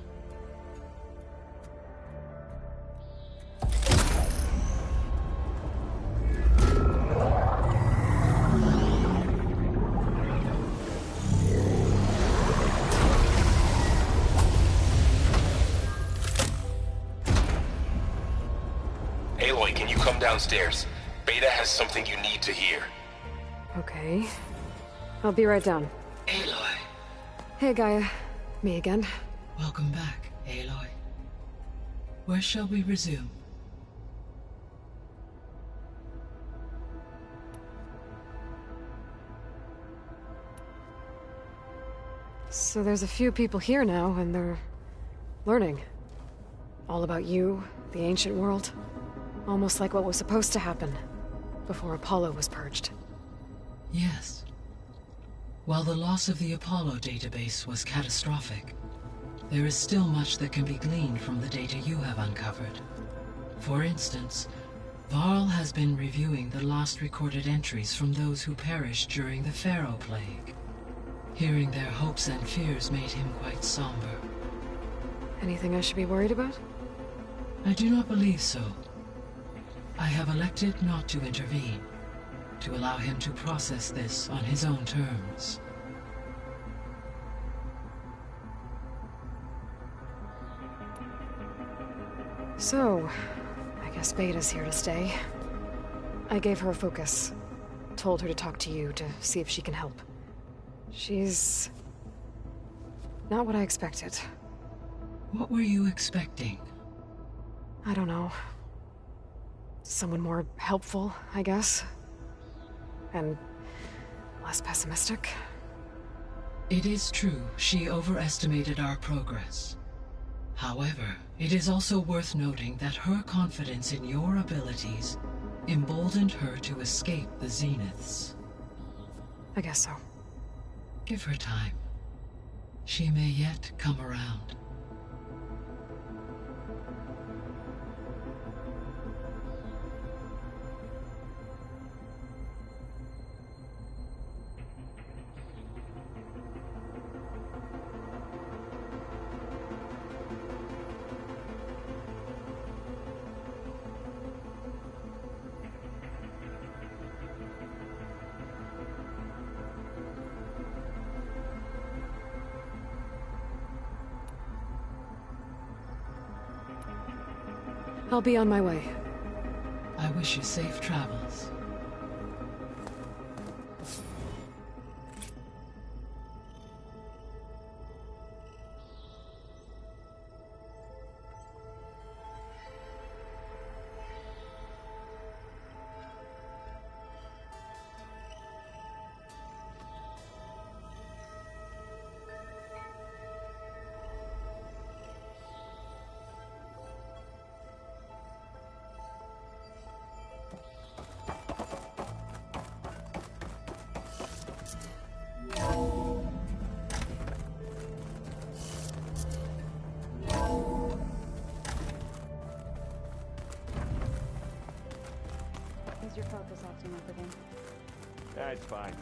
Aloy, can you come downstairs? Beta has something you need to hear. Okay. I'll be right down. Aloy. Hey, Gaia. Me again. Welcome back, Aloy. Where shall we resume? So there's a few people here now, and they're learning. All about you, the ancient world. Almost like what was supposed to happen before Apollo was purged. Yes. While the loss of the Apollo database was catastrophic, there is still much that can be gleaned from the data you have uncovered. For instance, Varl has been reviewing the last recorded entries from those who perished during the Pharaoh Plague. Hearing their hopes and fears made him quite somber. Anything I should be worried about? I do not believe so. I have elected not to intervene, to allow him to process this on his own terms. So, I guess Beta's here to stay. I gave her a focus. Told her to talk to you to see if she can help. She's not what I expected. What were you expecting? I don't know. Someone more helpful, I guess. And less pessimistic. It is true, she overestimated our progress. However, it is also worth noting that her confidence in your abilities emboldened her to escape the Zeniths. I guess so. Give her time. She may yet come around. I'll be on my way. I wish you safe travels. Is your focus acting up again? That's fine.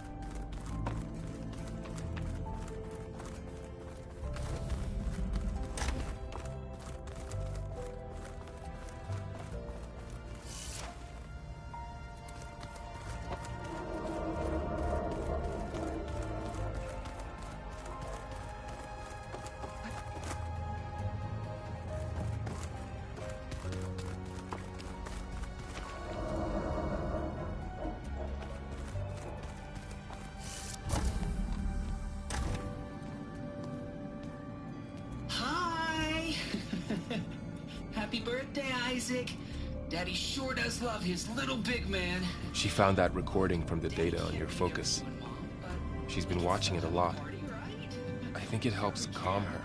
Happy birthday, Isaac. Daddy sure does love his little big man. She found that recording from the data on your focus. She's been watching it a lot. I think it helps calm her.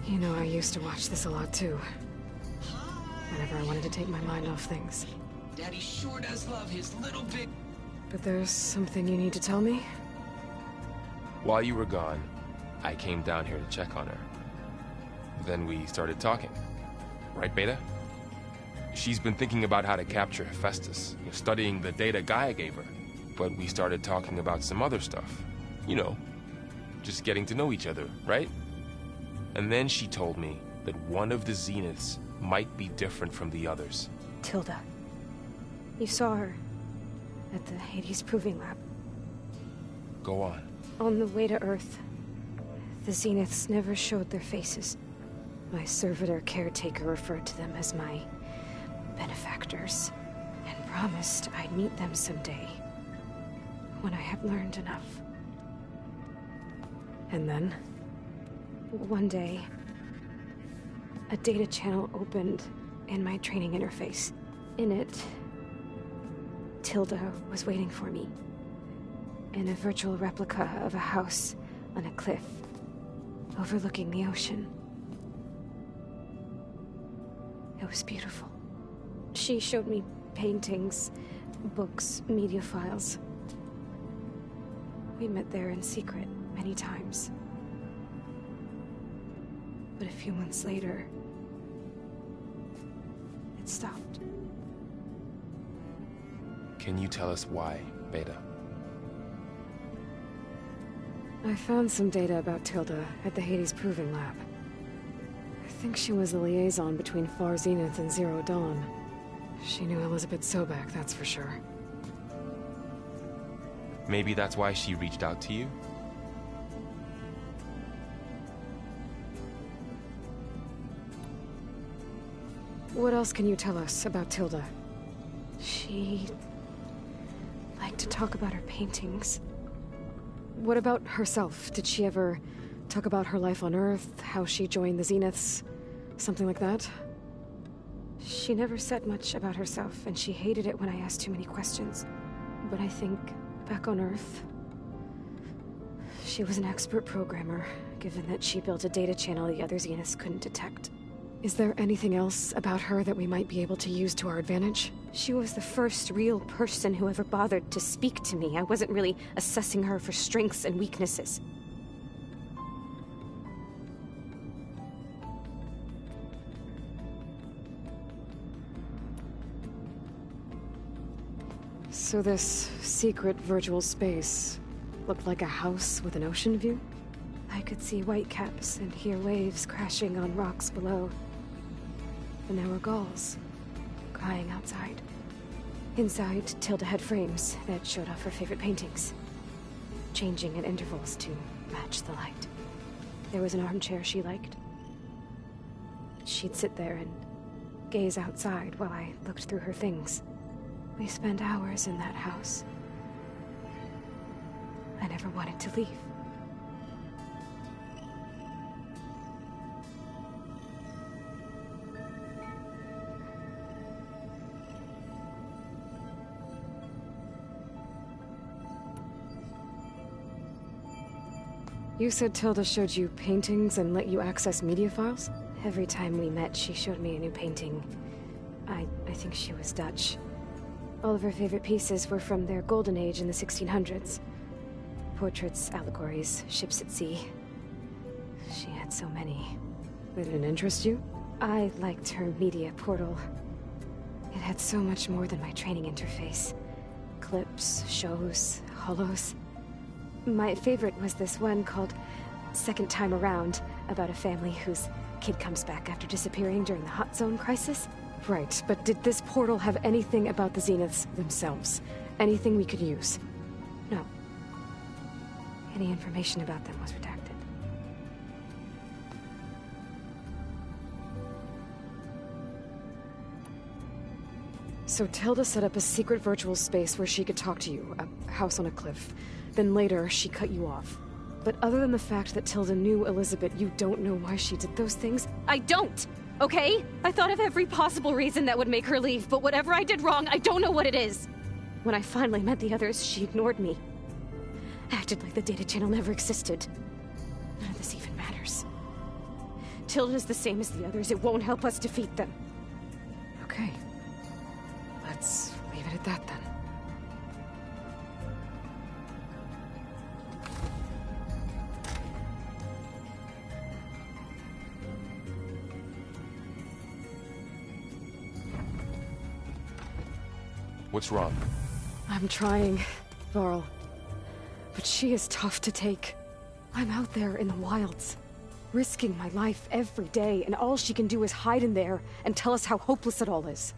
You know, I used to watch this a lot too. Whenever I wanted to take my mind off things. Daddy sure does love his little big... But there's something you need to tell me? While you were gone, I came down here to check on her. Then we started talking. Right, Beta? She's been thinking about how to capture Hephaestus, studying the data Gaia gave her. But we started talking about some other stuff. You know, just getting to know each other, right? And then she told me that one of the Zeniths might be different from the others. Tilda. You saw her at the Hades Proving Lab. Go on. On the way to Earth, the Zeniths never showed their faces. My servitor caretaker referred to them as my benefactors, and promised I'd meet them someday, when I had learned enough. And then, one day, a data channel opened in my training interface. In it, Tilda was waiting for me. In a virtual replica of a house on a cliff, overlooking the ocean. It was beautiful. She showed me paintings, books, media files. We met there in secret many times. But a few months later, it stopped. Can you tell us why, Beta? I found some data about Tilda at the Hades Proving Lab. I think she was the liaison between Far Zenith and Zero Dawn. She knew Elizabeth Sobek, that's for sure. Maybe that's why she reached out to you? What else can you tell us about Tilda? She liked to talk about her paintings. What about herself? Did she ever talk about her life on Earth, how she joined the Zeniths, something like that? She never said much about herself, and she hated it when I asked too many questions. But I think, back on Earth, she was an expert programmer, given that she built a data channel the other Zeniths couldn't detect. Is there anything else about her that we might be able to use to our advantage? She was the first real person who ever bothered to speak to me. I wasn't really assessing her for strengths and weaknesses. So this secret virtual space looked like a house with an ocean view? I could see whitecaps and hear waves crashing on rocks below. And there were gulls crying outside. Inside, Tilda had frames that showed off her favorite paintings, changing at intervals to match the light. There was an armchair she liked. She'd sit there and gaze outside while I looked through her things. We spent hours in that house. I never wanted to leave. You said Tilda showed you paintings and let you access media files? Every time we met, she showed me a new painting. I think she was Dutch. All of her favorite pieces were from their golden age in the 1600s. Portraits, allegories, ships at sea. She had so many. They didn't interest you? I liked her media portal. It had so much more than my training interface. Clips, shows, holos. My favorite was this one called Second Time Around, about a family whose kid comes back after disappearing during the Hot Zone crisis. Right, but did this portal have anything about the Zeniths themselves? Anything we could use? No. Any information about them was redacted. So Tilda set up a secret virtual space where she could talk to you, a house on a cliff. Then later, she cut you off. But other than the fact that Tilda knew Elizabeth, you don't know why she did those things? I don't! Okay? I thought of every possible reason that would make her leave, but whatever I did wrong, I don't know what it is. When I finally met the others, she ignored me. Acted like the data channel never existed. None of this even matters. Tilda's the same as the others. It won't help us defeat them. Okay. Let's leave it at that then. What's wrong? I'm trying, Varl. But she is tough to take. I'm out there in the wilds, risking my life every day, and all she can do is hide in there and tell us how hopeless it all is.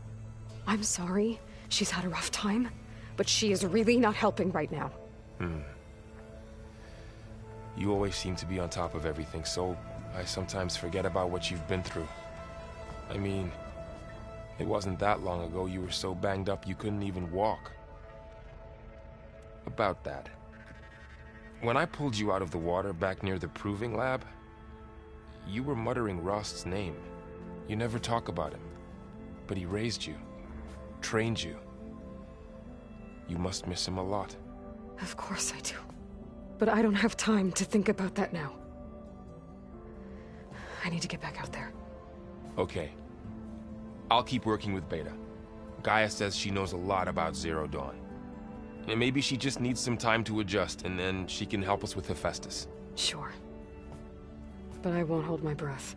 I'm sorry, she's had a rough time, but she is really not helping right now. You always seem to be on top of everything, so I sometimes forget about what you've been through. I mean, it wasn't that long ago you were so banged up you couldn't even walk. About that. When I pulled you out of the water back near the proving lab, you were muttering Rost's name. You never talk about him. But he raised you, trained you. You must miss him a lot. Of course I do. But I don't have time to think about that now. I need to get back out there. Okay. I'll keep working with Beta. Gaia says she knows a lot about Zero Dawn. And maybe she just needs some time to adjust, and then she can help us with Hephaestus. Sure. But I won't hold my breath.